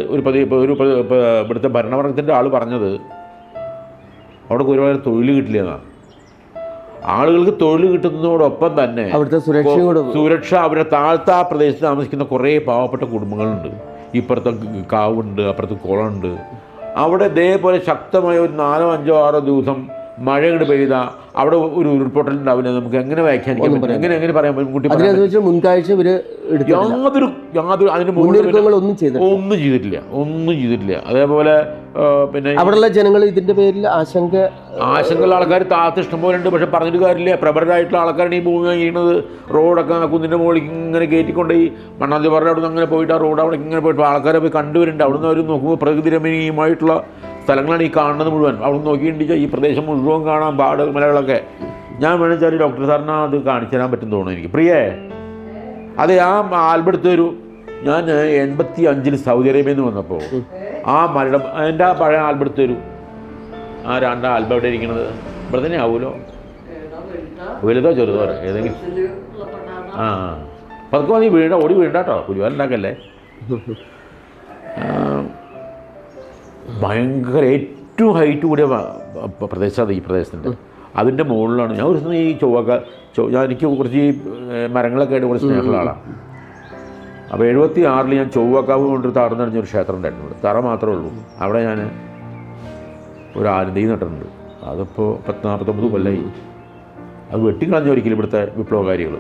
ഇവിടുത്തെ ഭരണവർഗത്തിൻ്റെ ആൾ പറഞ്ഞത് അവിടെ ഒരുപാട് തൊഴിൽ കിട്ടില്ല എന്നാണ്. ആളുകൾക്ക് തൊഴിൽ കിട്ടുന്നതോടൊപ്പം തന്നെ അവിടുത്തെ സുരക്ഷ അവരുടെ താഴ്ത്ത ആ പ്രദേശത്ത് താമസിക്കുന്ന കുറേ പാവപ്പെട്ട കുടുംബങ്ങളുണ്ട്. ഇപ്പുറത്തെ കാവുണ്ട്, അപ്പുറത്ത് കുളമുണ്ട്. അവിടെ ഇതേപോലെ ശക്തമായ ഒരു 4, 5, 6 ദിവസം മഴ ഇങ്ങോട്ട് പെയ്താൽ അവിടെ ഒരു ഉരുൾപൊട്ടൽ ഉണ്ടാവില്ല. നമുക്ക് എങ്ങനെ വ്യാഖ്യാനിക്കാൻ പറ്റും? എങ്ങനെ പറയാൻ പറ്റും? മുൻകാഴ്ച യാതൊരു അതിന് ഒന്നും ചെയ്തിട്ടില്ല. അതേപോലെ പിന്നെ അവിടെയുള്ള ജനങ്ങൾ ഇതിന്റെ പേരിൽ ആശങ്കയുള്ള ആൾക്കാർ താഴത്ത് ഇഷ്ടംപോലെ ഉണ്ട്. പക്ഷെ പറഞ്ഞിട്ട് കാര്യമില്ല. പ്രബലരായിട്ടുള്ള ആൾക്കാരാണ് ഈ ഭൂമി ചെയ്യുന്നത്. റോഡൊക്കെ കുന്നിൻ്റെ മുകളിൽ ഇങ്ങനെ കയറ്റിക്കൊണ്ട് ഈ മണ്ണാന്തി പറഞ്ഞ അവിടെ നിന്ന് അങ്ങനെ പോയിട്ട് ആ റോഡ് അവിടെ ഇങ്ങനെ പോയിട്ട് ആൾക്കാരെ പോയി കണ്ടുവരുന്നുണ്ട്. അവിടെ നിന്ന് അവർ നോക്കുമ്പോൾ പ്രകൃതി രമണീയമായിട്ടുള്ള സ്ഥലങ്ങളാണ് ഈ കാണുന്നത് മുഴുവൻ. അവിടെ നോക്കിയിട്ടുണ്ടെങ്കിൽ ഈ പ്രദേശം മുഴുവൻ കാണാം, പാട് മലകളൊക്കെ. ഞാൻ വേണമെച്ചാൽ ഡോക്ടർ സാറിന് അത് കാണിച്ചു തരാൻ പറ്റും തോന്നുന്നു എനിക്ക്. പ്രിയേ, അതെ, ആ ആൽബം എടുത്ത് തരൂ. ഞാൻ 85 സൗദി അറേബ്യയിൽ നിന്ന് വന്നപ്പോൾ ആ മലയുടെ എൻ്റെ ആ പഴയ ആൽബം എടുത്ത് തരൂ. ആ 2 ആൽബം എവിടെ ഇരിക്കണത്? ഇവിടെ തന്നെ ആവുമല്ലോ. വലുതോ ചെറുതോ ഏതെങ്കിലും? പതുക്കെ നീ ഓടി വീണ്ട കേട്ടോ, പുലിവാലുണ്ടാക്കല്ലേ. ഭയങ്കര ഏറ്റവും ഹൈറ്റ് കൂടിയ പ്രദേശമാണ് ഈ പ്രദേശത്തിൻ്റെ. അതിൻ്റെ മുകളിലാണ് ഞാൻ ഒരു ദിവസം ഈ എനിക്ക് കുറച്ച് ഈ മരങ്ങളൊക്കെ ആയിട്ട് കുറച്ച് സ്നേഹമുള്ള ആളാണ്. അപ്പോൾ 76 ഞാൻ ചൊവ്വക്കാവ് കൊണ്ടൊരു തറന്ന് അടിഞ്ഞൊരു ക്ഷേത്രം ഉണ്ടായിരുന്നു. തറ മാത്രമേ ഉള്ളൂ. അവിടെ ഞാൻ ഒരു ആനന്ദി നട്ടിട്ടുണ്ട്. അതിപ്പോൾ 40-49 കൊല്ലമായി. അത് വെട്ടിക്കളഞ്ഞ ഒരിക്കലും ഇവിടുത്തെ വിപ്ലവകാരികൾ.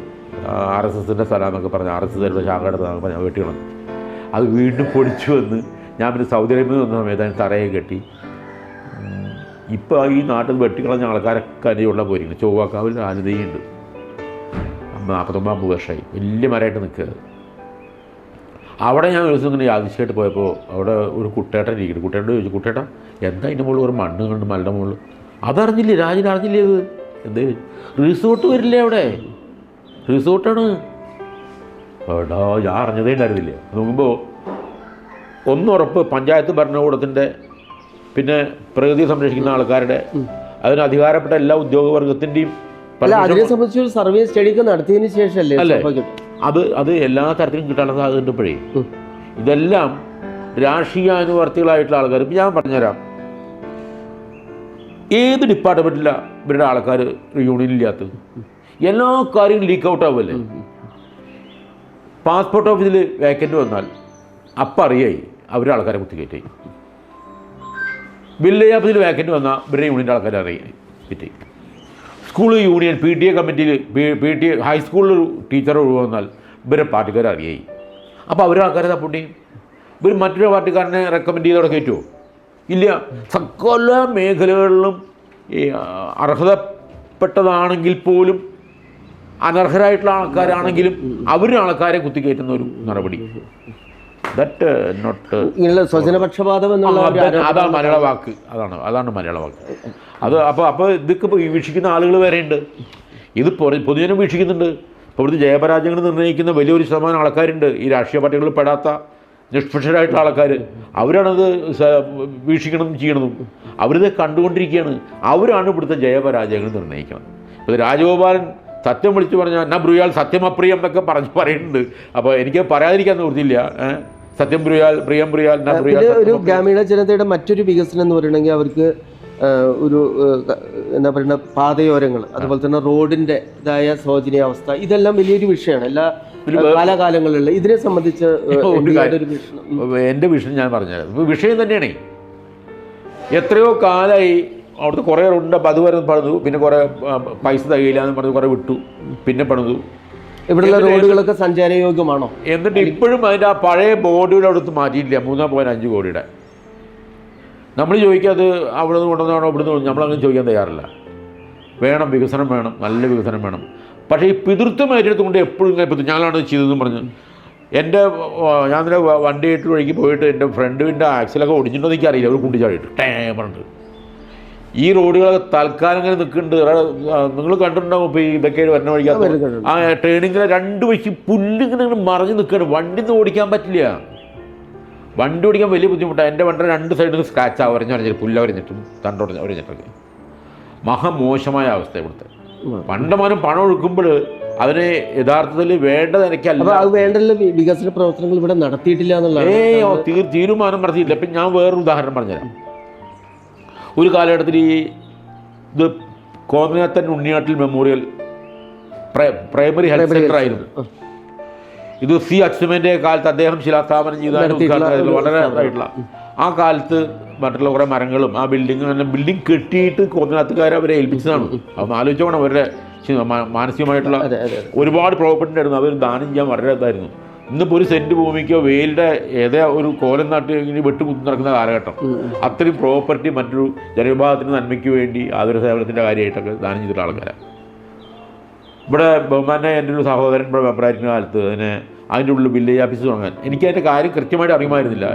RSSൻ്റെ സ്ഥലമെന്നൊക്കെ പറഞ്ഞ് RSSരുടെ ശാഖ എടുത്താന്നൊക്കെ പറഞ്ഞാൽ വെട്ടിക്കളഞ്ഞു. അത് വീണ്ടും പൊടിച്ചു വന്ന് ഞാൻ പിന്നെ സൗദി അറേബ്യയിൽ വന്ന സമയത്ത് അതിന് തറയെ കെട്ടി. ഇപ്പോൾ ഈ നാട്ടിൽ വെട്ടിക്കളഞ്ഞ ആൾക്കാരൊക്കെ അതിനുള്ള പോയിരിക്കുന്നത്. ചൊവ്വാക്കാവിൽ ആനന്ദിയുണ്ട്. 49 വർഷമായി. വലിയ മരമായിട്ട് നിൽക്കുക. അവിടെ ഞാൻ ഒരു ദിവസം ഇങ്ങനെ യാദൃശ്യമായിട്ട് പോയപ്പോൾ അവിടെ ഒരു കുട്ടേട്ടൻ ഇരിക്കുന്നു. കുട്ടേട്ടൻ ചോദിച്ചു, കുട്ടേട്ട എന്താ അതിൻ്റെ മുകളിൽ ഒരു മണ്ണ് കണ്ട് മലയുടെ മുകളിൽ? അതറിഞ്ഞില്ലേ? രാജൻ അറിഞ്ഞില്ലേ? അത് എന്ത് റിസോർട്ട് വരില്ലേ അവിടെ? റിസോർട്ടാണ്. എടാ, ഞാൻ അറിഞ്ഞതേ ഉണ്ടായിരുന്നില്ല. നോക്കുമ്പോൾ ഒന്നുറപ്പ് പഞ്ചായത്ത് ഭരണകൂടത്തിൻ്റെ പിന്നെ പ്രകൃതി സംരക്ഷിക്കുന്ന ആൾക്കാരുടെ അതിന് അധികാരപ്പെട്ട എല്ലാ ഉദ്യോഗവർഗത്തിൻ്റെയും അതിനെ സംബന്ധിച്ച് ഒരു സർവേ സ്റ്റഡിയൊക്കെ നടത്തിയതിന് ശേഷമല്ലേ അത് എല്ലാ തരത്തിലും കിട്ടാനുള്ള സാധ്യത ഉണ്ടപ്പോഴേ. ഇതെല്ലാം രാഷ്ട്രീയാനുവർത്തികളായിട്ടുള്ള ആൾക്കാർ. ഇപ്പം ഞാൻ പറഞ്ഞുതരാം, ഏത് ഡിപ്പാർട്ട്മെൻറ്റിലാണ് ഇവരുടെ ആൾക്കാർ യൂണിയനില്ലാത്തത്? എല്ലാ കാര്യങ്ങളും ലീക്ക് ഔട്ട് ആവുമല്ലേ. പാസ്പോർട്ട് ഓഫീസിൽ വേക്കൻറ്റ് വന്നാൽ അപ്പം അറിയായി അവരുടെ ആൾക്കാരെ കുത്തിക്കയറ്റായി. വില്ലേജ് ഓഫീസിൽ വേക്കൻറ്റ് വന്നാൽ ഇവരുടെ യൂണിയൻ്റെ ആൾക്കാരെ അറിയായി കിട്ടി. സ്കൂൾ യൂണിയൻ PTA കമ്മിറ്റിയിൽ PTA ഹൈസ്കൂളിൽ ടീച്ചർ ഒഴിവ് വന്നാൽ ഇവരെ പാർട്ടിക്കാരെ അറിയായി. അപ്പോൾ അവരുടെ ആൾക്കാരെ സപ്പോർട്ട് ചെയ്യും. ഇവർ മറ്റൊരു പാർട്ടിക്കാരനെ റെക്കമെൻഡ് ചെയ്തവിടെ കയറ്റുമോ? ഇല്ല. സകല മേഖലകളിലും ഈ അർഹതപ്പെട്ടതാണെങ്കിൽ പോലും അനർഹരായിട്ടുള്ള ആൾക്കാരാണെങ്കിലും അവരുടെ ആൾക്കാരെ കുത്തിക്കയറ്റുന്ന ഒരു നടപടി. ദാറ്റ് നോട്ട് സ്വജനപക്ഷപാതം അതാണ് മലയാള വാക്ക്. അതാണ് മലയാള വാക്ക്. അപ്പോൾ ഇതൊക്കെ വീക്ഷിക്കുന്ന ആളുകൾ വരെയുണ്ട്. ഇത് പൊതുജനം വീക്ഷിക്കുന്നുണ്ട്. ഇപ്പോൾ ഇവിടുത്തെ ജയപരാജയങ്ങൾ നിർണ്ണയിക്കുന്ന വലിയൊരു ശതമാനം ആൾക്കാരുണ്ട്. ഈ രാഷ്ട്രീയ പാർട്ടികളിൽ പെടാത്ത നിഷ്പക്ഷരായിട്ടുള്ള ആൾക്കാർ. അവരാണത് വീക്ഷിക്കണതും ചെയ്യണതും. അവരിത് കണ്ടുകൊണ്ടിരിക്കുകയാണ്. അവരാണ് ഇവിടുത്തെ ജയപരാജയങ്ങൾ നിർണ്ണയിക്കുന്നത്. ഇപ്പോൾ രാജഗോപാലൻ സത്യം വിളിച്ചു പറഞ്ഞാൽ എന്നാ ബ്രുയാൽ സത്യം അപ്രിയം എന്നൊക്കെ പറയുന്നുണ്ട്. അപ്പോൾ എനിക്ക് പറയാതിരിക്കാൻ നിവൃത്തിയില്ല. സത്യം ബ്രുയാൽ, പ്രിയം ബ്രുയാൽ, എന്നാ ബ്രുയാൽ. ഒരു ഗ്രാമീണ ജനതയുടെ മറ്റൊരു വികസനം എന്ന് പറയണമെങ്കിൽ അവർക്ക് ഒരു എന്താ പറയുക, പാതയോരങ്ങൾ, അതുപോലെ തന്നെ റോഡിൻ്റെ ഇതായ ശോചനീയാവസ്ഥ, ഇതെല്ലാം വലിയൊരു വിഷയമാണ് എല്ലാ കാലകാലങ്ങളിലുള്ള. ഇതിനെ സംബന്ധിച്ച് എൻ്റെ വിഷയം ഞാൻ പറഞ്ഞുതരാം. വിഷയം തന്നെയാണ്. എത്രയോ കാലമായി അവിടുത്തെ കുറേ റോഡുണ്ട്. അപ്പോൾ അതുവരെ പണിതു. പിന്നെ കുറേ പൈസ തികയില്ല എന്ന് പറഞ്ഞ് കുറേ വിട്ടു. പിന്നെ പണിതു. ഇവിടെയുള്ള റോഡുകളൊക്കെ സഞ്ചാരയോഗ്യമാണോ? എന്നിട്ട് ഇപ്പോഴും അതിൻ്റെ ആ പഴയ ബോർഡുകളുടെ അടുത്ത് മാറ്റിയില്ല. 3.5 കോടിയുടെ. നമ്മൾ ചോദിക്കാത് അവിടെ നിന്ന് കൊണ്ടുവന്നാണോ ഇവിടെ നിന്ന്, നമ്മളങ്ങനെ ചോദിക്കാൻ തയ്യാറില്ല. വേണം, വികസനം വേണം, നല്ല വികസനം വേണം. പക്ഷേ ഈ പിതൃത്വം ഏറ്റെടുത്തുകൊണ്ട് എപ്പോഴും ഇങ്ങനെ ഞാനാണ് ചെയ്തതെന്ന് പറഞ്ഞ് ഞാൻ ഇന്നലെ വണ്ടിയായിട്ട് വഴിക്ക് പോയിട്ട് എൻ്റെ ഫ്രണ്ടിൻ്റെ ആക്സിലൊക്കെ ഒടിഞ്ഞിട്ടുണ്ടോ എനിക്കറിയില്ല. അവർ കുണ്ടിച്ചാടിയിട്ട് പറഞ്ഞിട്ട് ഈ റോഡുകളൊക്കെ തൽക്കാലം ഇങ്ങനെ നിൽക്കുന്നുണ്ട്. നിങ്ങൾ കണ്ടിട്ടുണ്ടാവും ഇപ്പോൾ ഇതൊക്കെ വരുന്ന വഴിക്കകത്ത് ആ ട്രെയിനിങ്ങിലെ 2 വഴിക്ക് പുല്ലിങ്ങനെ മറിഞ്ഞ് നിൽക്കുകയാണ്. വണ്ടി ഒന്നും ഓടിക്കാൻ പറ്റില്ല. വണ്ടി ഓടിക്കാൻ വലിയ ബുദ്ധിമുട്ടാണ്. എൻ്റെ വണ്ടിയുടെ 2 സൈഡിൽ സ്ക്രാച്ചാണ് ഒരഞ്ഞിട്ട് പുല്ലൊരഞ്ഞിട്ടും ഒരഞ്ഞിട്ടൊക്കെ മഹാമോശമായ അവസ്ഥ ഇവിടുത്തെ. പണ്ടമാനം പണം ഒഴുക്കുമ്പോൾ അതിന് യഥാർത്ഥത്തിൽ വേണ്ടത് എനിക്കല്ല. അത് വേണ്ടല്ലോ വികസന പ്രവർത്തനങ്ങൾ ഇവിടെ നടത്തിയിട്ടില്ല എന്നുള്ളത്. തീരുമാനം നടത്തിയില്ല. ഇപ്പം ഞാൻ വേറൊരു ഉദാഹരണം പറഞ്ഞുതരാം. ഒരു കാലഘട്ടത്തിൽ ഇത് കോതനാത്തൻ ഉണ്ണിയാട്ടിൽ മെമ്മോറിയൽ പ്രൈമറി ഹെൽത്ത് സെൻ്റർ ആയിരുന്നു. ഇത് സി അച്യുതൻ്റെ കാലത്ത് അദ്ദേഹം ശിലാസ്ഥാപനം ചെയ്ത വളരെ ഇതായിട്ടുള്ള ആ കാലത്ത് മറ്റുള്ള കുറേ മരങ്ങളും ആ ബിൽഡിംഗ് കെട്ടിയിട്ട് കോതനാത്തുകാരെ അവരെ ഏൽപ്പിച്ചതാണ്. അതൊന്ന് ആലോചിച്ചോണം. അവരുടെ മാനസികമായിട്ടുള്ള ഒരുപാട് പ്രോപ്പർട്ടി ആയിരുന്നു. അവർ ദാനം ചെയ്യാൻ വളരെ ഇതായിരുന്നു. ഇന്നിപ്പോൾ ഒരു സെൻറ്റ് ഭൂമിക്കോ വെയിലിൻ്റെ ഏതേ ഒരു കോലം നാട്ടി ഇങ്ങനെ വെട്ടുകുത്തി നടക്കുന്ന കാലഘട്ടം. അത്രയും പ്രോപ്പർട്ടി മറ്റൊരു ജനവിഭാഗത്തിൻ്റെ നന്മയ്ക്ക് വേണ്ടി ആതുര സേവനത്തിൻ്റെ കാര്യമായിട്ടൊക്കെ ദാനം ചെയ്തിട്ടുള്ള ആൾക്കാരാണ്. ഇവിടെ ബഹുമാനെ എൻ്റെ ഒരു സഹോദരൻ ഇവിടെ മെമ്പറായിരിക്കുന്ന കാലത്ത് അതിൻ്റെ ഉള്ളിൽ വില്ലേജ് ഓഫീസ് തുടങ്ങാൻ എനിക്ക് അതിൻ്റെ കാര്യം കൃത്യമായിട്ട് അറിയുമായിരുന്നില്ല.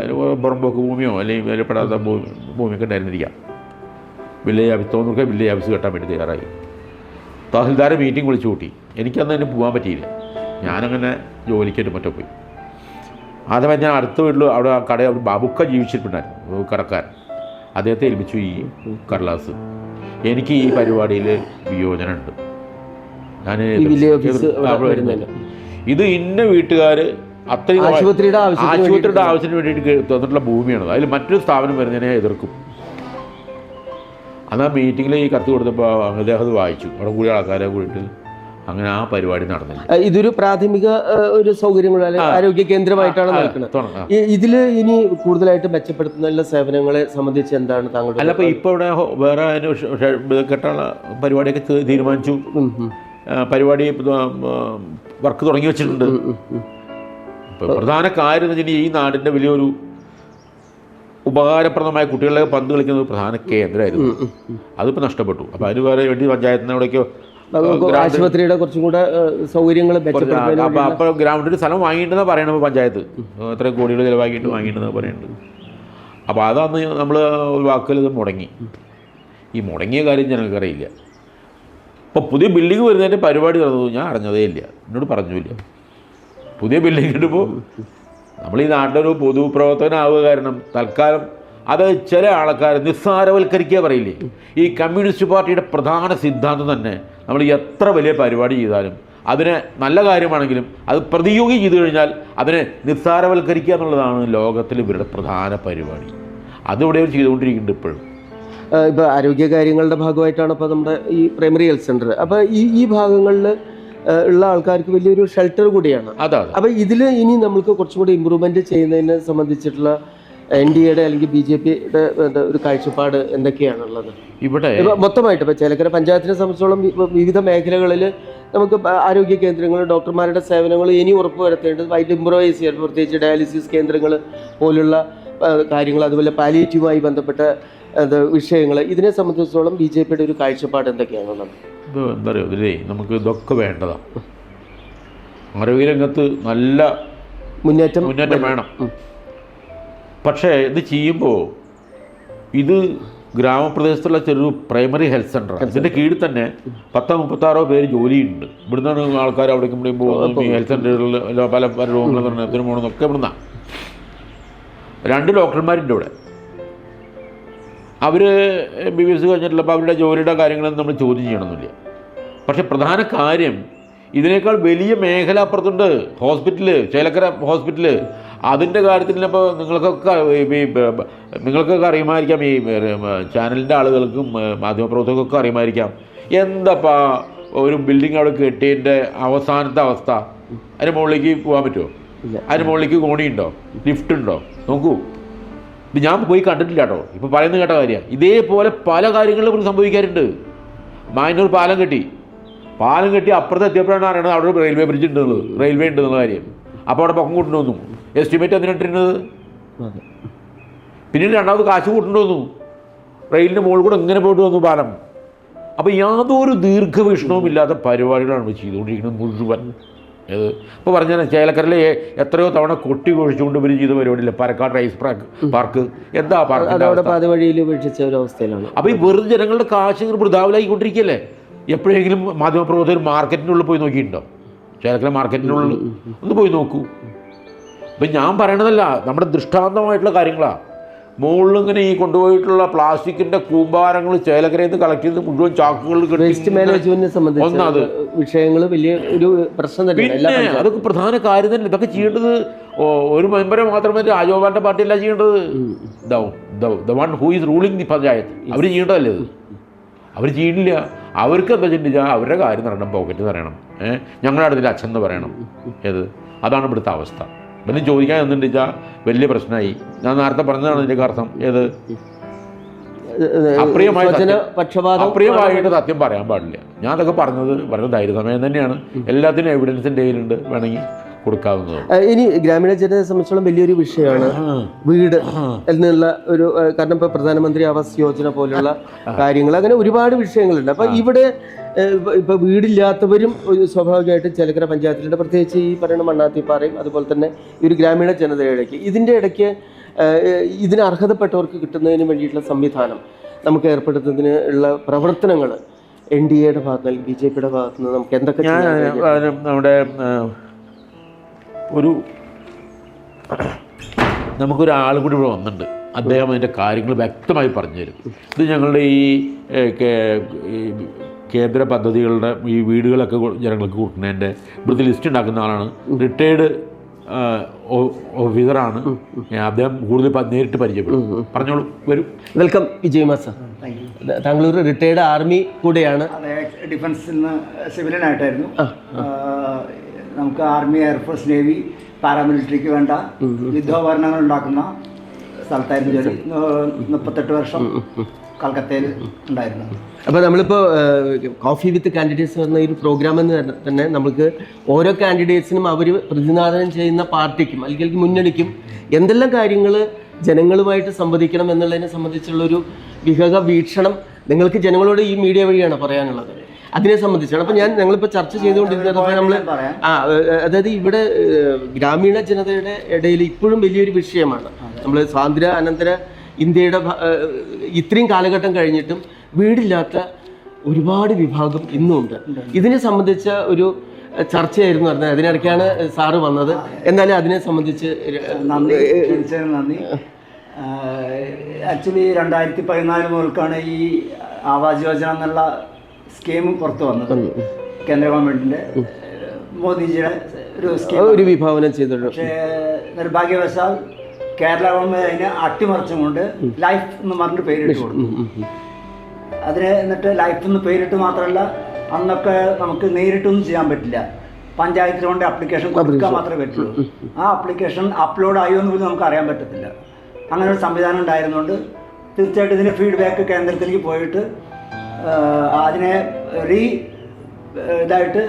പുറമ്പോക്ക് ഭൂമിയോ അല്ലെങ്കിൽ വിലപ്പെടാത്ത ഭൂമിയൊക്കെ ഉണ്ടായിരുന്നിരിക്കാം. വില്ലേജ് ഓഫീസ് തോന്നുക വില്ലേജ് ഓഫീസ് കെട്ടാൻ വേണ്ടി തയ്യാറായി. തഹസിൽദാരെ മീറ്റിംഗ് വിളിച്ചു കൂട്ടി. എനിക്കന്ന് അതിന് പോകാൻ പറ്റിയില്ല. ഞാനങ്ങനെ ജോലിക്കായിട്ട് മറ്റോ പോയി. ആദ്യമേ ഞാൻ അടുത്ത വീട്ടിൽ അവിടെ കട ബാബുക്ക ജീവിച്ചിട്ടുണ്ടായിരുന്നു, കടക്കാരൻ. അദ്ദേഹത്തെ ഏൽപ്പിച്ചു ഈ കടലാസ്. എനിക്ക് ഈ പരിപാടിയിൽ വിയോജനമുണ്ട്. ഞാൻ ഇത് ഇന്ന വീട്ടുകാർ അത്രയും ആശുപത്രിയുടെ ആവശ്യത്തിന് വേണ്ടിയിട്ട് തന്നിട്ടുള്ള ഭൂമിയാണ്. അതിൽ മറ്റൊരു സ്ഥാപനം വരുന്നതിനെ എതിർക്കും. അന്ന് ആ മീറ്റിങ്ങിൽ ഈ കത്ത് കൊടുത്തപ്പോൾ അദ്ദേഹം അത് വായിച്ചു. അവിടെ കൂടിയ ആൾക്കാരെ കൂടിയിട്ട് അങ്ങനെ ആ പരിപാടി നടന്നില്ല. ഇതൊരു പ്രാഥമിക ഒരു സൗകര്യങ്ങൾ ആരോഗ്യ കേന്ദ്രമായിട്ടാണ് നടക്കുന്നത്. ഇതിൽ ഇനി കൂടുതലായിട്ട് മെച്ചപ്പെടുത്തുന്ന സേവനങ്ങളെ സംബന്ധിച്ച് എന്താണ് താങ്കൾ? അല്ല, ഇപ്പോൾ ഇവിടെ വേറെ കെട്ടാനുള്ള പരിപാടിയൊക്കെ തീരുമാനിച്ചു. പരിപാടി വർക്ക് തുടങ്ങി വെച്ചിട്ടുണ്ട്. പ്രധാന കാര്യം എന്ന് വെച്ചാൽ ഈ നാടിൻ്റെ വലിയൊരു ഉപകാരപ്രദമായ കുട്ടികളെ പന്ത് കളിക്കുന്ന പ്രധാന കേന്ദ്രമായിരുന്നു. അതിപ്പോൾ നഷ്ടപ്പെട്ടു. അപ്പോൾ അതിന് വേറെ വേണ്ടി പഞ്ചായത്തിനോടൊക്കെയോ ആശുപത്രിയുടെ കുറച്ചും കൂടെ സൗകര്യങ്ങൾ അപ്പോൾ ഗ്രൗണ്ടിൽ സ്ഥലം വാങ്ങിയിട്ടുണ്ടെന്നാണ് പറയണത്. പഞ്ചായത്ത് എത്ര കോടികൾ ചിലവാക്കിയിട്ട് വാങ്ങിയിട്ടുണ്ടെന്ന് പറയുന്നുണ്ട്. അപ്പോൾ അതാണ് നമ്മൾ ഒരു വാക്കിൽ ഇത് മുടങ്ങി. ഈ മുടങ്ങിയ കാര്യം ഞങ്ങൾക്കറിയില്ല. ഇപ്പോൾ പുതിയ ബിൽഡിംഗ് വരുന്നതിൻ്റെ പരിപാടി നടന്നു ഞാൻ അറിഞ്ഞതേ ഇല്ല, എന്നോട് പറഞ്ഞില്ല. പുതിയ ബിൽഡിംഗ് ഇടുമ്പോൾ നമ്മൾ ഈ നാട്ടിലൊരു പൊതുപ്രവർത്തകനാവുക കാരണം തൽക്കാലം അത് ചില ആൾക്കാർ നിസ്സാരവൽക്കരിക്കുക പറയില്ലേ. ഈ കമ്മ്യൂണിസ്റ്റ് പാർട്ടിയുടെ പ്രധാന സിദ്ധാന്തം തന്നെ നമ്മൾ എത്ര വലിയ പരിപാടി ചെയ്താലും അതിനെ നല്ല കാര്യമാണെങ്കിലും അത് പ്രതിയോഗി ചെയ്തു കഴിഞ്ഞാൽ അതിനെ നിസ്സാരവൽക്കരിക്കുക എന്നുള്ളതാണ് ലോകത്തിൽ ഇവരുടെ പ്രധാന പരിപാടി. അതിവിടെ ചെയ്തുകൊണ്ടിരിക്കുന്നുണ്ട് ഇപ്പോഴും. ഇപ്പോൾ ആരോഗ്യകാര്യങ്ങളുടെ ഭാഗമായിട്ടാണ് ഇപ്പോൾ നമ്മുടെ ഈ പ്രൈമറി ഹെൽത്ത് സെൻ്റർ. അപ്പോൾ ഈ ഭാഗങ്ങളിൽ ഉള്ള ആൾക്കാർക്ക് വലിയൊരു ഷെൽട്ടർ കൂടിയാണ്. അതാണ്. അപ്പോൾ ഇതിൽ ഇനി നമുക്ക് കുറച്ചും കൂടി ഇമ്പ്രൂവ്മെൻറ്റ് ചെയ്യുന്നതിനെ സംബന്ധിച്ചിട്ടുള്ള NDA അല്ലെങ്കിൽ BJPയുടെ ഒരു കാഴ്ചപ്പാട് എന്തൊക്കെയാണുള്ളത് ഇവിടെ മൊത്തമായിട്ട്? ഇപ്പോൾ ചേലക്കര പഞ്ചായത്തിനെ സംബന്ധിച്ചോളം വിവിധ മേഖലകളിൽ നമുക്ക് ആരോഗ്യ കേന്ദ്രങ്ങൾ, ഡോക്ടർമാരുടെ സേവനങ്ങൾ ഇനി ഉറപ്പുവരുത്തേണ്ടത് വൈറ്റ് ഇംപ്രൂവൈസ് ചെയ്യാൻ, പ്രത്യേകിച്ച് ഡയാലിസിസ് കേന്ദ്രങ്ങൾ പോലുള്ള കാര്യങ്ങൾ, അതുപോലെ പാലിയേറ്റീവുമായി ബന്ധപ്പെട്ട വിഷയങ്ങൾ, ഇതിനെ സംബന്ധിച്ചിടത്തോളം BJPയുടെ ഒരു കാഴ്ചപ്പാട് എന്തൊക്കെയാണുള്ളത്? ഇത് എന്താ പറയുക, ഇതിലേ നമുക്ക് ഇതൊക്കെ വേണ്ടതാണ്. ആരോഗ്യരംഗത്ത് നല്ല മുന്നേറ്റം വേണം. പക്ഷേ ഇത് ചെയ്യുമ്പോൾ ഇത് ഗ്രാമപ്രദേശത്തുള്ള ചെറിയൊരു പ്രൈമറി ഹെൽത്ത് സെൻ്ററാണ്. ഇതിൻ്റെ കീഴിൽ തന്നെ 10-36 പേര് ജോലിയുണ്ട്. ഇവിടുന്നാണ് ആൾക്കാർ അവിടേക്കും ഇവിടെയും പോകുന്നത്. ഈ ഹെൽത്ത് സെൻ്ററുകളിൽ പല രോഗങ്ങൾ നിർണ്ണയത്തിന് പോകണമെന്നൊക്കെ ഇവിടുന്നാണ്. 2 ഡോക്ടർമാരുണ്ട് ഇവിടെ. അവർ MBBS കഴിഞ്ഞിട്ടുള്ളപ്പോൾ അവരുടെ ജോലിയുടെ കാര്യങ്ങളൊന്നും നമ്മൾ ചോദ്യം ചെയ്യണമെന്നില്ല. പക്ഷേ പ്രധാന കാര്യം ഇതിനേക്കാൾ വലിയ മേഖല അപ്പുറത്തുണ്ട്. Hospital, Chelakkara hospital. അതിൻ്റെ കാര്യത്തിൽ ഇപ്പോൾ നിങ്ങൾക്കൊക്കെ അറിയുമായിരിക്കാം, ഈ ചാനലിൻ്റെ ആളുകൾക്കും മാധ്യമപ്രവർത്തകർക്കൊക്കെ അറിയുമായിരിക്കാം. എന്താപ്പാ ഒരു ബിൽഡിംഗ് അവിടെ കെട്ടിയതിൻ്റെ അവസാനത്തെ അവസ്ഥ? അതിന് മുകളിലേക്ക് പോകാൻ പറ്റുമോ? അതിന് മുകളിലേക്ക് കോണിയുണ്ടോ? ലിഫ്റ്റ് ഉണ്ടോ? നോക്കൂ. ഇത് ഞാൻ പോയി കണ്ടിട്ടില്ല കേട്ടോ, ഇപ്പോൾ പറയുന്നത് കേട്ട കാര്യമാണ്. ഇതേപോലെ പല കാര്യങ്ങളിലും ഇവിടെ സംഭവിക്കാറുണ്ട്. മായന്നൂർ പാലം കെട്ടി അപ്പുറത്ത് എത്തിയപ്പോഴാണ് അറിയണത് അവിടെ ഒരു റെയിൽവേ ബ്രിഡ്ജ് ഉണ്ടെന്നുള്ളത്, റെയിൽവേ ഉണ്ടെന്നുള്ള കാര്യം. അപ്പോൾ അവിടെ പൊക്കം കൂട്ടുന്നു എസ്റ്റിമേറ്റ് എന്തിനിട്ടിരുന്നത്. പിന്നീട് രണ്ടാമത് കാശ് കൂട്ടുന്നു, റെയിലിൻ്റെ മുകളിൽ കൂടെ ഇങ്ങനെ പോയിട്ട് വന്നു പാലം. അപ്പോൾ യാതൊരു ദീർഘവീക്ഷണവും ഇല്ലാത്ത പരിപാടികളാണ് ചെയ്തുകൊണ്ടിരിക്കുന്നത് മുഴുവൻ. ഏത് ഇപ്പോൾ പറഞ്ഞാൽ ചേലക്കരയിൽ എത്രയോ തവണ കൊട്ടി കൊഴിച്ചുകൊണ്ട് ഇവർ ചെയ്ത പരിപാടിയില്ല പാലക്കാട് റൈസ് പാർക്ക് എന്താ പാർക്ക് പാതി വഴിയിൽ ഉപേക്ഷിച്ച ഒരു അവസ്ഥയിലാണ്. അപ്പോൾ ഈ വെറുതെ ജനങ്ങളുടെ കാശ് വൃഥാവിലായിക്കൊണ്ടിരിക്കുകയല്ലേ. എപ്പോഴെങ്കിലും മാധ്യമപ്രവർത്തകർ മാർക്കറ്റിനുള്ളിൽ പോയി നോക്കിയിട്ടുണ്ടോ? ചേലക്കര മാർക്കറ്റിനുള്ളിൽ ഒന്ന് പോയി നോക്കൂ. അപ്പം ഞാൻ പറയണതല്ല, നമ്മുടെ ദൃഷ്ടാന്തമായിട്ടുള്ള കാര്യങ്ങളാണ്. മുകളിൽ ഇങ്ങനെ ഈ കൊണ്ടുപോയിട്ടുള്ള പ്ലാസ്റ്റിക്കിന്റെ കൂമ്പാരങ്ങൾ ചേലക്കരയിൽ നിന്ന് കളക്ട് ചെയ്ത് മുഴുവൻ ചാക്കുകളിൽ വേസ്റ്റ് മാനേജ്മെന്റിനെ സംബന്ധിച്ച് വിഷയങ്ങൾ വലിയ ഒരു പ്രശ്നം തന്നെയാണ്. പിന്നെ അതൊക്കെ പ്രധാന കാര്യം തന്നെ. ഇതൊക്കെ ചെയ്യേണ്ടത് ഒരു മെമ്പറെ മാത്രമേ രാജഗോപാലിന്റെ പാർട്ടിയല്ല ചെയ്യേണ്ടത്. The one who is ruling the panchayat അവർ ചെയ്യേണ്ടതല്ലേ ഇത്. അവർ ചെയ്യണില്ല. അവർക്ക് എന്താ ചിന്തിച്ചാൽ അവരുടെ കാര്യം പറയണം, പോക്കറ്റ് പറയണം, ഞങ്ങളുടെ അടുത്തിൽ അച്ഛൻ എന്ന് പറയണം. ഏത് അതാണ് ഇവിടുത്തെ അവസ്ഥ. പിന്നെ ചോദിക്കാൻ എന്നുണ്ടെച്ചാൽ വലിയ പ്രശ്നമായി. ഞാൻ നേരത്തെ പറഞ്ഞതാണ് ഇതിൻ്റെ അർത്ഥം. ഏത് അപ്രിയമായിട്ട് സത്യം പറയാൻ പാടില്ല. ഞാൻ അതൊക്കെ പറഞ്ഞത് വളരെ ധൈര്യസമയം തന്നെയാണ്. എല്ലാത്തിനും എവിഡൻസിൻ്റെ കയ്യിലുണ്ട്, വേണമെങ്കിൽ കൊടുക്കാവുന്നത്. ഇനി ഗ്രാമീണ ജനതയെ സംബന്ധിച്ചോളം വലിയൊരു വിഷയമാണ് വീട് എന്നുള്ള ഒരു, കാരണം ഇപ്പോൾ പ്രധാനമന്ത്രി ആവാസ് യോജന പോലുള്ള കാര്യങ്ങൾ, അങ്ങനെ ഒരുപാട് വിഷയങ്ങളുണ്ട്. അപ്പം ഇവിടെ ഇപ്പോൾ വീടില്ലാത്തവരും സ്വാഭാവികമായിട്ട് ചേലക്കര പഞ്ചായത്തിലുണ്ട്. പ്രത്യേകിച്ച് ഈ പറയുന്ന മണ്ണാത്തിപ്പാറയും അതുപോലെ തന്നെ ഈ ഒരു ഗ്രാമീണ ജനതയുടെ ഇതിൻ്റെ ഇടയ്ക്ക് ഇതിന് അർഹതപ്പെട്ടവർക്ക് കിട്ടുന്നതിന് വേണ്ടിയിട്ടുള്ള സംവിധാനം നമുക്ക് ഏർപ്പെടുത്തുന്നതിന് ഉള്ള പ്രവർത്തനങ്ങൾ NDAയുടെ ഭാഗത്ത് നിന്ന് BJPയുടെ ഭാഗത്ത് നിന്ന് നമുക്ക് എന്തൊക്കെ നമ്മുടെ നമുക്കൊരാൾ കൂടി ഇവിടെ വന്നിട്ടുണ്ട്. അദ്ദേഹം അതിൻ്റെ കാര്യങ്ങൾ വ്യക്തമായി പറഞ്ഞുതരും. ഇത് ഞങ്ങളുടെ ഈ കേന്ദ്ര പദ്ധതികളുടെ ഈ വീടുകളൊക്കെ ജനങ്ങൾക്ക് കൊടുക്കുന്നതിൻ്റെ ഇവിടുത്തെ ലിസ്റ്റ് ഉണ്ടാക്കുന്ന ആളാണ്. റിട്ടയേർഡ് ഓഫീസറാണ്. അദ്ദേഹം കൂടുതൽ നേരിട്ട് പരിചയപ്പെടും. പറഞ്ഞോളൂ, വരും. Welcome Vijay sir. താങ്കൾ ഒരു റിട്ടയേർഡ് ആർമി കൂടെയാണ്. ഡിഫൻസിൽ നിന്ന് സിവിലിയനായിട്ടായിരുന്നു. നമുക്ക് ആർമി, എയർഫോഴ്സ്, നേവി, പാരാമിലിറ്ററിക്ക് വേണ്ട യുദ്ധോപകരണങ്ങൾ ഉണ്ടാക്കുന്ന സ്ഥലത്തായിരുന്നു ജോലി. 38 വർഷം കൽക്കത്തയിൽ ഉണ്ടായിരുന്നു. അപ്പോൾ നമ്മളിപ്പോൾ കോഫി വിത്ത് കാൻഡിഡേറ്റ്സ് എന്ന ഒരു പ്രോഗ്രാം എന്ന് തന്നെ നമുക്ക് ഓരോ കാൻഡിഡേറ്റ്സിനും അവർ പ്രതിനിധാനം ചെയ്യുന്ന പാർട്ടിക്കും അല്ലെങ്കിൽ മുന്നണിക്കും എന്തെല്ലാം കാര്യങ്ങൾ ജനങ്ങളുമായിട്ട് സംവദിക്കണം എന്നുള്ളതിനെ സംബന്ധിച്ചുള്ളൊരു വിഹക വീക്ഷണം നിങ്ങൾക്ക് ജനങ്ങളോട് ഈ മീഡിയ വഴിയാണ് പറയാനുള്ളത്. അതിനെ സംബന്ധിച്ചാണ്. അപ്പോൾ ഞങ്ങളിപ്പോൾ ചർച്ച ചെയ്തുകൊണ്ടിരുന്നത് നമ്മൾ അതായത് ഇവിടെ ഗ്രാമീണ ജനതയുടെ ഇടയിൽ ഇപ്പോഴും വലിയൊരു വിഷയമാണ്. നമ്മൾ സ്വാതന്ത്ര്യ അനന്തര ഇന്ത്യയുടെ ഇത്രയും കാലഘട്ടം കഴിഞ്ഞിട്ടും വീടില്ലാത്ത ഒരുപാട് വിഭാഗം ഇന്നുമുണ്ട്. ഇതിനെ സംബന്ധിച്ച ഒരു ചർച്ചയായിരുന്നു പറഞ്ഞത്. അതിനിടയ്ക്കാണ് സാറ് വന്നത്. എന്നാലും അതിനെ സംബന്ധിച്ച് നന്ദി. ആക്ച്വലി 2014 മുതൽക്കാണ് ഈ ആവാസ് യോജന എന്നുള്ള സ്കീം പുറത്തു വന്നത്. കേന്ദ്ര ഗവൺമെൻറ്റിൻ്റെ മോദിജിയുടെ ഒരു വിഭാവനം ചെയ്തിട്ടുണ്ട്. പക്ഷേ നിർഭാഗ്യവശാൽ കേരള ഗവൺമെൻറ് അതിനെ അട്ടിമറിച്ചുകൊണ്ട് ലൈഫ് എന്ന് പറഞ്ഞിട്ട് പേരിട്ട് കൊടുത്തു. അതിന് എന്നിട്ട് ലൈഫ് എന്ന് പേരിട്ട് മാത്രമല്ല, അന്നൊക്കെ നമുക്ക് നേരിട്ടൊന്നും ചെയ്യാൻ പറ്റില്ല. പഞ്ചായത്തിൽ കൊണ്ട് ആപ്ലിക്കേഷൻ കൊടുക്കാൻ മാത്രമേ പറ്റുള്ളൂ. ആ ആപ്ലിക്കേഷൻ അപ്ലോഡ് ആയോ എന്ന് പോലും നമുക്ക് അറിയാൻ പറ്റത്തില്ല. അങ്ങനെ ഒരു സംവിധാനം ഉണ്ടായിരുന്നുകൊണ്ട് തീർച്ചയായിട്ടും ഇതിൻ്റെ ഫീഡ്ബാക്ക് കേന്ദ്രത്തിലേക്ക് പോയിട്ട് അതിനെ ഇതായിട്ട്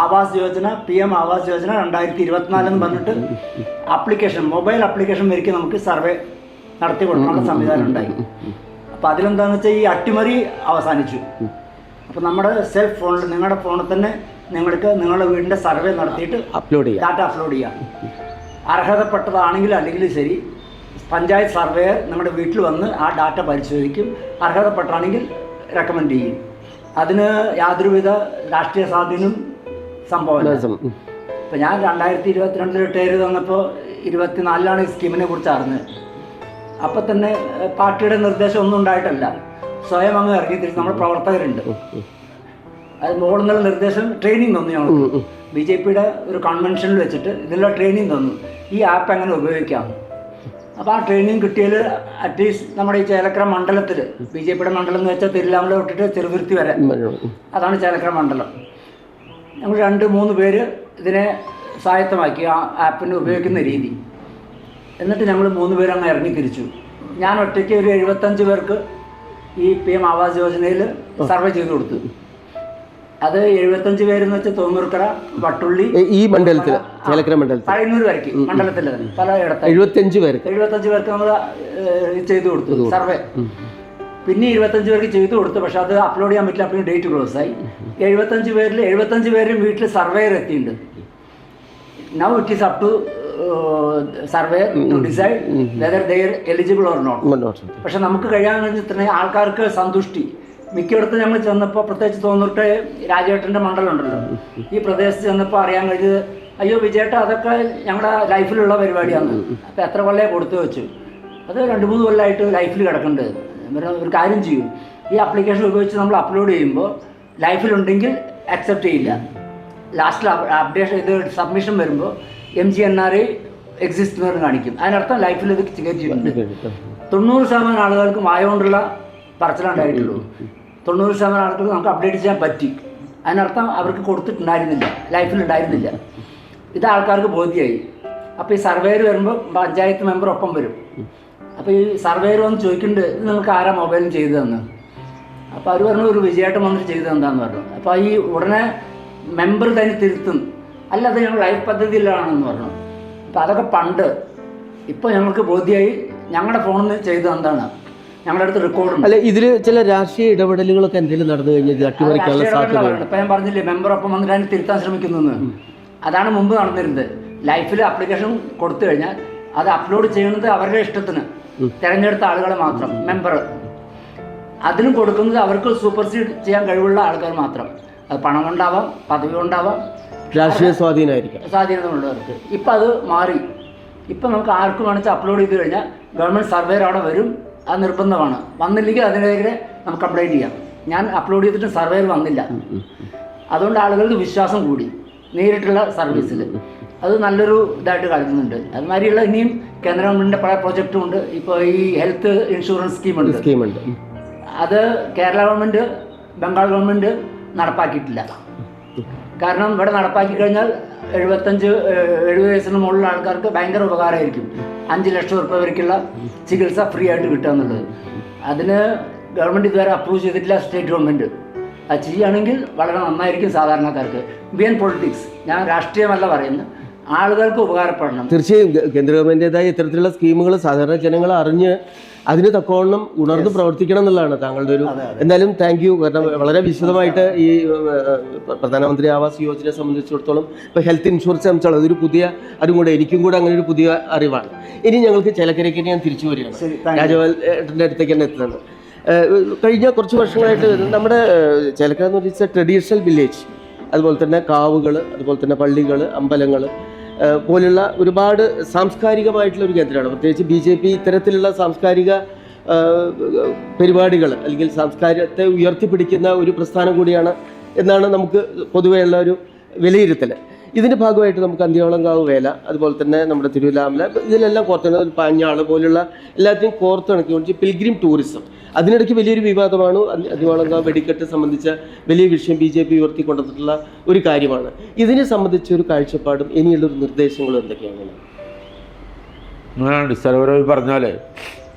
ആവാസ് യോജന, PM ആവാസ് യോജന 2024 എന്ന് പറഞ്ഞിട്ട് ആപ്ലിക്കേഷൻ, മൊബൈൽ ആപ്ലിക്കേഷൻ വരിക്ക് നമുക്ക് സർവേ നടത്തി കൊടുക്കാനുള്ള സംവിധാനം ഉണ്ടായി. അപ്പോൾ അതിലെന്താണെന്ന് വെച്ചാൽ ഈ അട്ടിമറി അവസാനിച്ചു. അപ്പോൾ നമ്മുടെ സെൽഫ് ഫോണിൽ, നിങ്ങളുടെ ഫോണിൽ തന്നെ നിങ്ങൾക്ക് നിങ്ങളുടെ വീടിൻ്റെ സർവേ നടത്തിയിട്ട് ഡാറ്റ അപ്ലോഡ് ചെയ്യാം. അർഹതപ്പെട്ടതാണെങ്കിൽ അല്ലെങ്കിൽ ശരി, പഞ്ചായത്ത് സർവേയർ നിങ്ങളുടെ വീട്ടിൽ വന്ന് ആ ഡാറ്റ പരിശോധിക്കും. അർഹതപ്പെട്ടാണെങ്കിൽ റെക്കമെൻഡ് ചെയ്യും. അതിന് യാതൊരുവിധ രാഷ്ട്രീയ സ്വാധീനം സംഭവമില്ല. ഇപ്പം ഞാൻ 2022 റിട്ടയർ തന്നപ്പോൾ 24 ഈ സ്കീമിനെ കുറിച്ച് അറിഞ്ഞത്. അപ്പം തന്നെ പാർട്ടിയുടെ നിർദ്ദേശം ഒന്നും ഉണ്ടായിട്ടല്ല, സ്വയം അങ്ങ് ഇറങ്ങി തിരിച്ച് നമ്മുടെ പ്രവർത്തകരുണ്ട്. അത് മുകളിൽ നിന്നുള്ള നിർദ്ദേശം, ട്രെയിനിങ് തന്നു ഞങ്ങൾക്ക്. BJPയുടെ ഒരു കൺവെൻഷനിൽ വെച്ചിട്ട് ഇതിനുള്ള ട്രെയിനിങ് തന്നു, ഈ ആപ്പ് എങ്ങനെ ഉപയോഗിക്കാം. അപ്പോൾ ആ ട്രെയിനിങ് കിട്ടിയാൽ അറ്റ്ലീസ്റ്റ് നമ്മുടെ ഈ ചേലക്കര മണ്ഡലത്തിൽ, BJPയുടെ മണ്ഡലം എന്ന് വെച്ചാൽ തിരുവിതാംകൂർ തൊട്ടിട്ട് ചെറുതുരുത്തി വരെ, അതാണ് ചേലക്കര മണ്ഡലം. ഞങ്ങൾ 2-3 പേര് ഇതിനെ സ്വായത്തമാക്കി, ആ ആപ്പിനെ ഉപയോഗിക്കുന്ന രീതി. എന്നിട്ട് ഞങ്ങൾ 3 പേര് അങ്ങ് ഇറങ്ങി തിരിച്ചു. ഞാൻ ഒറ്റയ്ക്ക് ഒരു 75 പേർക്ക് ഈ PM ആവാസ് യോജനയിൽ സർവേ ചെയ്ത് കൊടുത്തു. അത് 75 പേരെന്ന് വെച്ചാൽ തോന്നൂർക്കര, വട്ടുള്ളി, ഈ മണ്ഡലത്തിൽ, ചേലക്കര മണ്ഡലത്തിൽ, പഴയന്നൂർ വരയ്ക്ക് മണ്ഡലത്തിൽ പലയിടത്ത് 75 പേർക്ക് നമ്മൾ ചെയ്തു കൊടുത്തു സർവേ. പിന്നെ 25 പേർക്ക് ചെയ്തു കൊടുത്തു. പക്ഷെ അത് അപ്ലോഡ് ചെയ്യാൻ പറ്റില്ല, അപ്പോൾ ഡേറ്റ് ക്ലോസ് ആയി. 75 പേരിൽ 75 പേരും വീട്ടിൽ സർവേയർ എത്തിയിട്ടുണ്ട്. now it is up to surveyor to decide whether they are eligible or not. പക്ഷെ നമുക്ക് കഴിയാമെന്ന് തന്നെ ആൾക്കാർക്ക് സന്തുഷ്ടി. മിക്കയിടത്തും ഞങ്ങൾ ചെന്നപ്പോൾ പ്രത്യേകിച്ച് തോന്നിട്ട് രാജേട്ടൻ്റെ മണ്ഡലം ഉണ്ടല്ലോ, ഈ പ്രദേശത്ത് ചെന്നപ്പോൾ അറിയാൻ കഴിഞ്ഞത് അയ്യോ വിജയേട്ട അതൊക്കെ ഞങ്ങളുടെ ലൈഫിലുള്ള പരിപാടിയാണ്. അപ്പോൾ എത്ര കൊല്ലം കൊടുത്തു വെച്ചു, അത് 2-3 കൊല്ലമായിട്ട് ലൈഫിൽ കിടക്കേണ്ടത്. ഒരു കാര്യം ചെയ്യും, ഈ ആപ്ലിക്കേഷൻ ഉപയോഗിച്ച് നമ്മൾ അപ്ലോഡ് ചെയ്യുമ്പോൾ ലൈഫിലുണ്ടെങ്കിൽ അക്സെപ്റ്റ് ചെയ്യില്ല. ലാസ്റ്റിൽ അപ്ഡേഷൻ ഇത് സബ്മിഷൻ വരുമ്പോൾ MGNRI എക്സിസ്റ്റ് എന്ന് കാണിക്കും. അതിനർത്ഥം ലൈഫിൽ ഇത് കയറ്റിയിട്ടുണ്ട്. 90% ആളുകൾക്ക് വായോണ്ടുള്ള പറച്ചിലുണ്ടായിട്ടുള്ളൂ. 90% ആളുകൾക്ക് നമുക്ക് അപ്ഡേറ്റ് ചെയ്യാൻ പറ്റി. അതിനർത്ഥം അവർക്ക് കൊടുത്തിട്ടുണ്ടായിരുന്നില്ല, ലൈഫിലുണ്ടായിരുന്നില്ല. ഇത് ആൾക്കാർക്ക് ബോധ്യമായി. അപ്പോൾ ഈ സർവേയർ വരുമ്പോൾ പഞ്ചായത്ത് മെമ്പർ ഒപ്പം വരും. അപ്പോൾ ഈ സർവേയർ വന്ന് ചോദിക്കുന്നുണ്ട് ഇത് നിങ്ങൾക്ക് ആരാ മൊബൈലും ചെയ്തതെന്ന്. അപ്പോൾ അവർ പറഞ്ഞു ഒരു വിജയേട്ടൻ വന്നിട്ട് ചെയ്തത് എന്താണെന്ന് പറഞ്ഞു. അപ്പോൾ ഈ ഉടനെ മെമ്പർ തന്നെ തിരുത്തും, അല്ല അത് ഞങ്ങൾ ലൈഫ് പദ്ധതിയിലാണെന്ന് പറഞ്ഞു. അപ്പോൾ അതൊക്കെ പണ്ട്. ഇപ്പോൾ ഞങ്ങൾക്ക് ബോധ്യമായി ഞങ്ങളുടെ ഫോണിൽ നിന്ന് ചെയ്തത് എന്താണ്, ഞങ്ങളുടെ അടുത്ത് റെക്കോർഡുണ്ട്. അല്ല, ഇതിൽ ചില രാഷ്ട്രീയ ഇടപെടലുകളൊക്കെ എന്തെങ്കിലും നടന്നു കഴിഞ്ഞാൽ അട്ടിമറിക്കാനുള്ള സാധ്യത. ഇപ്പം ഞാൻ പറഞ്ഞില്ലേ മെമ്പർ ഒപ്പം വന്നിട്ട് അതിന് തിരുത്താൻ ശ്രമിക്കുന്നു. അതാണ് മുമ്പ് നടന്നിരുന്നത്. ലൈഫിൽ ആപ്ലിക്കേഷൻ കൊടുത്തു കഴിഞ്ഞാൽ അത് അപ്ലോഡ് ചെയ്യുന്നത് അവരുടെ ഇഷ്ടത്തിന്, തിരഞ്ഞെടുത്ത ആളുകളെ മാത്രം. മെമ്പർ അതിനും കൊടുക്കുന്നത് അവർക്ക് സൂപ്പർസീഡ് ചെയ്യാൻ കഴിവുള്ള ആൾക്കാർ മാത്രം. അത് പണം കൊണ്ടാവാം, പദവി കൊണ്ടാവാം, രാഷ്ട്രീയ സ്വാധീനമുള്ളവർക്ക്. ഇപ്പം അത് മാറി. ഇപ്പം നമുക്ക് ആർക്കും വേണമെങ്കിൽ അപ്ലോഡ് ചെയ്ത് കഴിഞ്ഞാൽ ഗവൺമെൻറ് സർവേർ അവിടെ വരും. അത് നിർബന്ധമാണ്. വന്നില്ലെങ്കിൽ അതിനെതിരെ നമുക്ക് കംപ്ലൈൻറ്റ് ചെയ്യാം. ഞാൻ അപ്ലോഡ് ചെയ്തിട്ട് സർവേർ വന്നില്ല, അതുകൊണ്ട് ആളുകൾക്ക് വിശ്വാസം കൂടി നേരിട്ടുള്ള സർവീസിൽ. അത് നല്ലൊരു ഇതായിട്ട് കളിക്കുന്നുണ്ട്. അതുമാതിരിയുള്ള ഇനിയും കേന്ദ്ര ഗവൺമെൻറ്റിൻ്റെ പല പ്രൊജക്റ്റും ഉണ്ട്. ഇപ്പോൾ ഈ ഹെൽത്ത് ഇൻഷുറൻസ് സ്കീമുണ്ട്. അത് കേരള ഗവൺമെൻറ്, ബംഗാൾ ഗവൺമെൻറ് നടപ്പാക്കിയിട്ടില്ല. കാരണം ഇവിടെ നടപ്പാക്കി കഴിഞ്ഞാൽ 75-70 വയസ്സിന് മുകളിലുള്ള ആൾക്കാർക്ക് ഭയങ്കര ഉപകാരമായിരിക്കും. 5 ലക്ഷം രൂപ വരയ്ക്കുള്ള ചികിത്സ ഫ്രീ ആയിട്ട് കിട്ടുക എന്നുള്ളത്. അതിന് ഗവൺമെൻറ് ഇതുവരെ അപ്രൂവ് ചെയ്തിട്ടില്ല, സ്റ്റേറ്റ് ഗവൺമെൻറ്. അത് ചെയ്യുകയാണെങ്കിൽ വളരെ നന്നായിരിക്കും സാധാരണക്കാർക്ക്. ബിയൻ പൊളിറ്റിക്സ്, ഞാൻ രാഷ്ട്രീയമല്ല പറയുന്നത്, ആളുകൾക്ക് ഉപകാരപ്പെടണം. തീർച്ചയായും കേന്ദ്ര ഗവൺമെൻറ്റേതായ ഇത്തരത്തിലുള്ള സ്കീമുകൾ സാധാരണ ജനങ്ങൾ അറിഞ്ഞ് അതിന് തക്കവണ്ണം ഉണർന്ന് പ്രവർത്തിക്കണം എന്നുള്ളതാണ് താങ്കളുടെ ഒരു. എന്തായാലും താങ്ക് യു. കാരണം വളരെ വിശദമായിട്ട് ഈ പ്രധാനമന്ത്രി ആവാസ് യോജനയെ സംബന്ധിച്ചിടത്തോളം ഇപ്പോൾ ഹെൽത്ത് ഇൻഷുറൻസ് സംബന്ധിച്ചോളം അതൊരു പുതിയ അറിവും കൂടെ, എനിക്കും കൂടെ അങ്ങനെ ഒരു പുതിയ അറിവാണ്. ഇനി ഞങ്ങൾക്ക് ചേലക്കരയ്ക്ക് ഞാൻ തിരിച്ചു വരികയാണ്, രാജഗോപാലിൻ്റെ അടുത്തേക്ക് തന്നെ എത്തുന്നത്. കഴിഞ്ഞ കുറച്ച് വർഷങ്ങളായിട്ട് നമ്മുടെ ചേലക്കര എന്ന് വെച്ചാൽ ട്രഡീഷണൽ വില്ലേജ്, അതുപോലെ തന്നെ കാവുകൾ, അതുപോലെ തന്നെ പള്ളികൾ, അമ്പലങ്ങൾ പോലുള്ള ഒരുപാട് സാംസ്കാരികമായിട്ടുള്ള ഒരു കേന്ദ്രമാണ്. പ്രത്യേകിച്ച് BJP ഇത്തരത്തിലുള്ള സാംസ്കാരിക പരിപാടികൾ അല്ലെങ്കിൽ സംസ്കാരത്തെ ഉയർത്തിപ്പിടിക്കുന്ന ഒരു പ്രസ്ഥാനം കൂടിയാണ് എന്നാണ് നമുക്ക് പൊതുവെയുള്ള ഒരു വിലയിരുത്തൽ. ഇതിൻ്റെ ഭാഗമായിട്ട് നമുക്ക് അന്തിയോളംകാവ് വേല, അതുപോലെ തന്നെ നമ്മുടെ തിരുവല്ലാമല, ഇതിലെല്ലാം കോർത്തിണക്കി പാഞ്ഞാൾ പോലുള്ള എല്ലാത്തിനും കോർത്തിണക്കി പിൽഗ്രിം ടൂറിസം. അതിനിടയ്ക്ക് വലിയൊരു വിവാദമാണ് അന്തിയോളംകാവ് വെടിക്കെട്ട് സംബന്ധിച്ച വലിയ വിഷയം BJP ഉയർത്തിക്കൊണ്ടിട്ടുള്ള ഒരു കാര്യമാണ്. ഇതിനെ സംബന്ധിച്ച ഒരു കാഴ്ചപ്പാടും ഇനിയുള്ളൊരു നിർദ്ദേശങ്ങളും എന്തൊക്കെയാണ്? അടിസ്ഥാനപരമായി പറഞ്ഞാൽ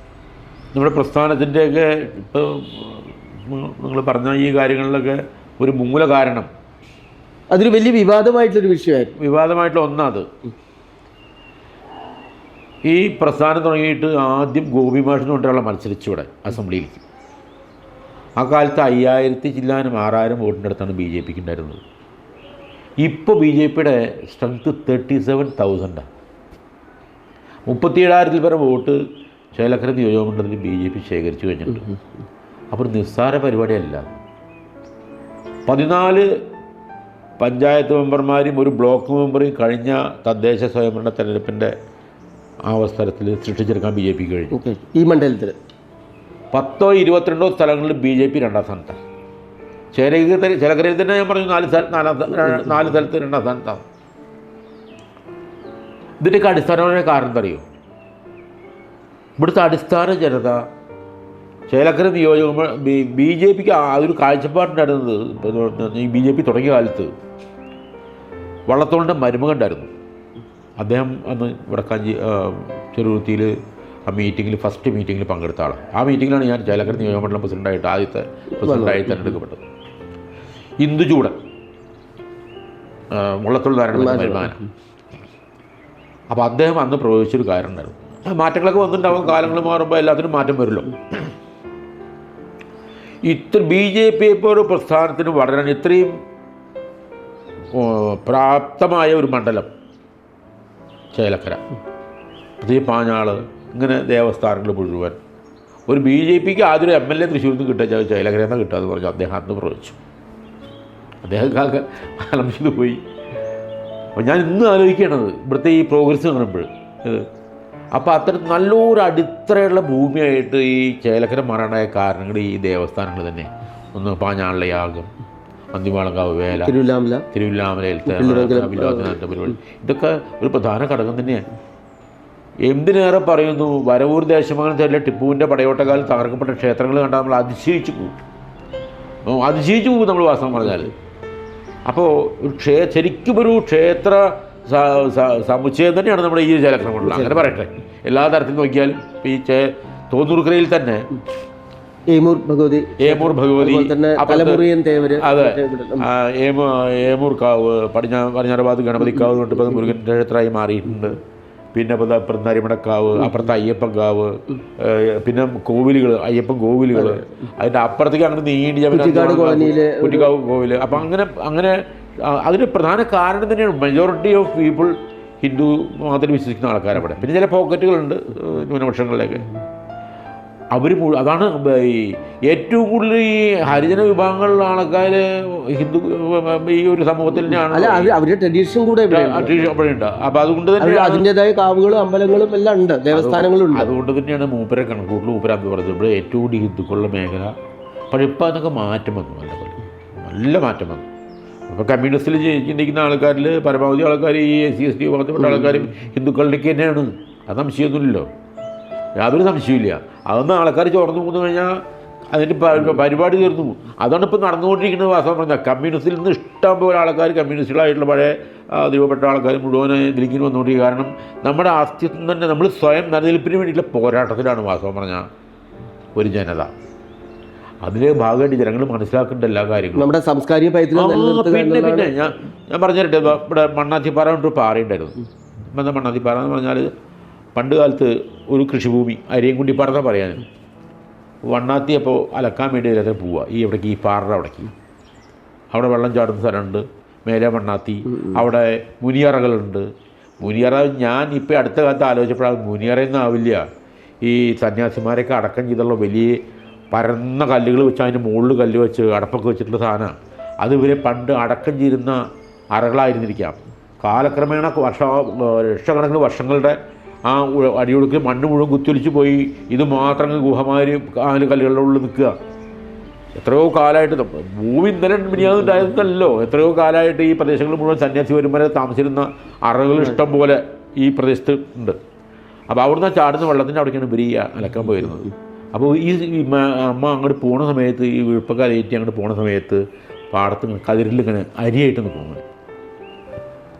നമ്മുടെ പ്രസ്ഥാനത്തിൻ്റെയൊക്കെ ഇപ്പോൾ നിങ്ങൾ പറഞ്ഞ ഈ കാര്യങ്ങളിലൊക്കെ ഒരു മൂല കാരണം അതൊരു വലിയ വിവാദമായിട്ടുള്ളൊരു വിഷയമായിരുന്നു. വിവാദമായിട്ടുള്ള ഒന്നത് ഈ പ്രസ്ഥാനം തുടങ്ങിയിട്ട് ആദ്യം ഗോപി മാഷിന് കൊണ്ടുള്ള മത്സരിച്ചു ഇവിടെ അസംബ്ലിയിലേക്ക്. ആ കാലത്ത് 5000-6000 വോട്ടിൻ്റെ അടുത്താണ് BJPക്ക് ഉണ്ടായിരുന്നത്. ഇപ്പോൾ BJPയുടെ സ്ട്രെങ്ത്ത് 37,000. 37,000 പേരെ വോട്ട് ചേലക്കര നിയോജകമണ്ഡലത്തിൽ BJP ശേഖരിച്ചു കഴിഞ്ഞിട്ടുണ്ട്. അപ്പോൾ നിസ്സാര പരിപാടിയല്ല. 14 പഞ്ചായത്ത് മെമ്പർമാരും ഒരു ബ്ലോക്ക് മെമ്പറും കഴിഞ്ഞ തദ്ദേശ സ്വയംഭരണ തെരഞ്ഞെടുപ്പിൻ്റെ അവസരത്തിൽ സൃഷ്ടിച്ചെടുക്കാൻ BJPക്ക് കഴിഞ്ഞു. ഈ മണ്ഡലത്തിൽ 10-22 സ്ഥലങ്ങളിൽ BJP 2ാം സ്ഥാനത്താണ്. ചേലക്കരയിൽ തന്നെ ഞാൻ പറഞ്ഞു 4 സ്ഥലത്ത് 2ാം സ്ഥാനത്താണ്. ഇതിൻ്റെയൊക്കെ അടിസ്ഥാനമായ കാരണം എന്താ അറിയോ? ഇവിടുത്തെ അടിസ്ഥാന ജനത ചേലക്കര നിയോജക BJPക്ക് അതൊരു കാഴ്ചപ്പാടുണ്ടായിരുന്നത്. ഈ BJP തുടങ്ങിയ കാലത്ത് വള്ളത്തോളിൻ്റെ മരുമകണ്ടായിരുന്നു അദ്ദേഹം. അന്ന് വടക്കാഞ്ചി ചെറുകുത്തിയിൽ ആ മീറ്റിങ്ങിൽ ഫസ്റ്റ് മീറ്റിങ്ങിൽ പങ്കെടുത്ത ആളാണ്. ആ മീറ്റിങ്ങിലാണ് ഞാൻ ചേലക്കര നിയോജകമണ്ഡലം പ്രസിഡൻ്റായിട്ട് ആദ്യത്തെ പ്രസിഡൻ്റായി തിരഞ്ഞെടുക്കപ്പെട്ടത്. ഇന്ദുചൂടൻ വള്ളത്തോൾ ധാരണ വരുമാനം. അപ്പോൾ അദ്ദേഹം അന്ന് പ്രവേശിച്ചൊരു കാര്യം ഉണ്ടായിരുന്നു. മാറ്റങ്ങളൊക്കെ വന്നിട്ടുണ്ടാവും, കാലങ്ങൾ മാറുമ്പോൾ എല്ലാത്തിനും മാറ്റം വരുമല്ലോ. BJP ഇപ്പോൾ ഒരു പ്രസ്ഥാനത്തിന് വളരാൻ ഇത്രയും പ്രാപ്തമായ ഒരു മണ്ഡലം ചേലക്കര, പ്രത്യേകിച്ച് പാഞ്ഞാൾ, ഇങ്ങനെ ദേവസ്ഥാനങ്ങൾ മുഴുവൻ. ഒരു BJPക്ക് ആദ്യം MLA തൃശ്ശൂരിൽ നിന്ന് കിട്ടുക ചേലക്കരയിൽ നിന്ന് കിട്ടുക എന്ന് പറഞ്ഞു അദ്ദേഹം അന്ന് പ്രവചിച്ചു. അദ്ദേഹം കാലം ചെയ്ത് പോയി. അപ്പോൾ ഞാൻ ഇന്ന് ആലോചിക്കുകയാണത് ഇവിടുത്തെ ഈ പ്രോഗ്രസ് കാണുമ്പോൾ. അപ്പോൾ അത്തരം നല്ലൊരു അടിത്തറയുള്ള ഭൂമിയായിട്ട് ഈ ചേലക്കര മാറാനായ കാരണങ്ങൾ ഈ ദേവസ്ഥാനങ്ങൾ തന്നെ. ഒന്ന് പാഞ്ഞാളിലെ യാഗം, അന്തിവാളങ്കാവ് വേല, തിരുവില്ലാമലയിലത്തെ പരിപാടി, ഇതൊക്കെ ഒരു പ്രധാന ഘടകം തന്നെയാണ്. എന്തിനേറെ പറയുന്നു, വരവൂർ ദേശമംഗലത്തിലെ ടിപ്പുവിൻ്റെ പടയോട്ടക്കാലത്ത് തകർക്കപ്പെട്ട ക്ഷേത്രങ്ങൾ കണ്ടാൽ നമ്മൾ അതിശയിച്ചു പോകും നമ്മൾ വാസ്തവം പറഞ്ഞാൽ. അപ്പോൾ ശരിക്കും ഒരു ക്ഷേത്ര സമുച്ചയം തന്നെയാണ് നമ്മുടെ ഈ ചേലക്കരമുള്ള, അങ്ങനെ പറയട്ടെ. എല്ലാ തരത്തിൽ നോക്കിയാലും ഈ തോന്നൂർക്കരയിൽ തന്നെ ഏമൂർ ഭഗവതി, അതെ, ഏമൂർ കാവ്, പടിഞ്ഞാറഭാഗത്ത് ഗണപതിക്കാവ് കൊണ്ട് ഇപ്പോൾ മുരുകൻ ക്ഷേത്രമായി മാറിയിട്ടുണ്ട്. പിന്നെ അപ്പുറത്ത് നരിമണക്കാവ്, അപ്പുറത്ത് അയ്യപ്പൻകാവ്, പിന്നെ കോവിലുകൾ, അയ്യപ്പൻ കോവിലുകൾ, അതിൻ്റെ അപ്പുറത്തേക്ക് അങ്ങനെ നീണ്ടി കുറ്റിക്കാവ് കോവിൽ. അപ്പം അങ്ങനെ അതിന് പ്രധാന കാരണം തന്നെയാണ് മെജോറിറ്റി ഓഫ് പീപ്പിൾ ഹിന്ദു മതത്തിൽ വിശ്വസിക്കുന്ന ആൾക്കാരവിടെ. പിന്നെ ചില പോക്കറ്റുകളുണ്ട് ന്യൂനപക്ഷങ്ങളിലേക്ക്. അവർ അതാണ് ഈ ഏറ്റവും കൂടുതൽ ഈ ഹരിജന വിഭാഗങ്ങളിലുള്ള ആൾക്കാർ ഹിന്ദു ഈ ഒരു സമൂഹത്തിൽ തന്നെയാണ് അവരുടെ ട്രഡീഷൻ കൂടെ അവിടെ ഉണ്ട്. അപ്പോൾ അതുകൊണ്ട് തന്നെ അതിൻ്റെതായ കാവുകളും അമ്പലങ്ങളും എല്ലാം ഉണ്ട്, ദേവസ്ഥാനങ്ങളും. അതുകൊണ്ട് തന്നെയാണ് മൂപ്പരെ കണക്കൂട്ടിൽ മൂപ്പരാന്ന് പറഞ്ഞത് ഇവിടെ ഏറ്റവും കൂടുതൽ ഹിന്ദുക്കളുടെ മേഖല. പക്ഷേ ഇപ്പോൾ അതൊക്കെ മാറ്റം വന്നു, നല്ല മാറ്റം വന്നു. അപ്പോൾ കമ്മ്യൂണിസ്റ്റിൽ ചിന്തിക്കുന്ന ആൾക്കാരിൽ പരമാവധി ആൾക്കാർ ഈ SC/ST വിഭാഗത്തിൽപ്പെട്ട ആൾക്കാരും ഹിന്ദുക്കളുടെയൊക്കെ തന്നെയാണ്. അത് സംശയമൊന്നുമില്ലല്ലോ, യാതൊരു സംശയമില്ല. അതൊന്നും ആൾക്കാർ ചോർന്നു പോകുന്നു കഴിഞ്ഞാൽ അതിൻ്റെ പരിപാടി തീർന്നു പോകും. അതാണ് ഇപ്പോൾ നടന്നുകൊണ്ടിരിക്കുന്നത്. വാസ്തവം പറഞ്ഞാൽ കമ്മ്യൂണിസ്റ്റിൽ നിന്ന് ഇഷ്ടം പോലെ ആൾക്കാർ കമ്മ്യൂണിസ്റ്റുകളായിട്ടുള്ള പഴയ ദൈവപ്പെട്ട ആൾക്കാർ മുഴുവൻ ഇതിലേക്ക് വന്നുകൊണ്ടിരിക്കുക. കാരണം നമ്മുടെ അസ്തിത്വം തന്നെ നമ്മൾ സ്വയം നിലനിൽപ്പിന് വേണ്ടിയിട്ടുള്ള പോരാട്ടത്തിലാണ് വാസ്തവം പറഞ്ഞാൽ ഒരു ജനത. അതിലെ ഭാഗമായിട്ട് ജനങ്ങൾ മനസ്സിലാക്കേണ്ട എല്ലാ കാര്യങ്ങളും നമ്മുടെ സാംസ്കാരിക പൈതൃകം. പിന്നെ ഞാൻ പറഞ്ഞിട്ട് ഇവിടെ മണ്ണാത്തിപ്പാറ കൊണ്ടൊരു പാറയുണ്ടായിരുന്നു. എന്താ മണ്ണാത്തിപ്പാറ എന്ന് പറഞ്ഞാൽ പണ്ട് കാലത്ത് ഒരു കൃഷിഭൂമി, അരിയൻകുണ്ടിപ്പാറ എന്നാണ് പറയാൻ. വണ്ണാത്തി അപ്പോൾ അലക്കാൻ വേണ്ടി എല്ലാവരും പോവുക ഈ എവിടേക്ക്, ഈ പാറയുടെ അവിടേക്ക്. അവിടെ വെള്ളം ചാടുന്ന സ്ഥലമുണ്ട്, മേലെ വണ്ണാത്തി. അവിടെ മുനിയറകളുണ്ട്. മുനിയറ ഞാൻ ഇപ്പോൾ അടുത്ത കാലത്ത് ആലോചിച്ചപ്പോഴാണ് മുനിയറയൊന്നും ആവില്ല. ഈ സന്യാസിമാരെയൊക്കെ അടക്കം ചെയ്തുള്ള വലിയ പരന്ന കല്ലുകൾ വെച്ച് അതിൻ്റെ മുകളിൽ കല്ല് വെച്ച് അടപ്പൊക്കെ വെച്ചിട്ടുള്ള സാധനമാണ്. അത് ഇവരെ പണ്ട് അടക്കം ചെയ്യുന്ന അറകളായിരുന്നിരിക്കാം. കാലക്രമേണ ലക്ഷക്കണക്കിന് വർഷങ്ങളുടെ ആ അടിയൊടുക്ക് മണ്ണ് മുഴുവൻ കുത്തിയൊലിച്ച് പോയി. ഇത് മാത്രം ഗുഹമാര് കല്ലുകളുടെ ഉള്ളിൽ നിൽക്കുക. എത്രയോ കാലമായിട്ട് ഭൂമി ഇന്നലെ മിനിയാന്നുണ്ടായിരുന്നല്ലോ. എത്രയോ കാലമായിട്ട് ഈ പ്രദേശങ്ങൾ മുഴുവൻ സന്യാസി വരുമ്പോൾ താമസിച്ചിരുന്ന അറകൾ ഇഷ്ടം പോലെ ഈ പ്രദേശത്ത് ഉണ്ട്. അപ്പോൾ അവിടുന്ന് ചാടുന്ന വെള്ളത്തിൻ്റെ അവിടേക്കാണ് ഇവർ അലക്കാൻ പോയിരുന്നത്. അപ്പോൾ ഈ അമ്മ അങ്ങോട്ട് പോണ സമയത്ത്, ഈ വിഴുപ്പക്കാലേറ്റി അങ്ങോട്ട് പോണ സമയത്ത് പാടത്ത് കതിരിലിങ്ങനെ അരിയായിട്ട് നിൽക്കും.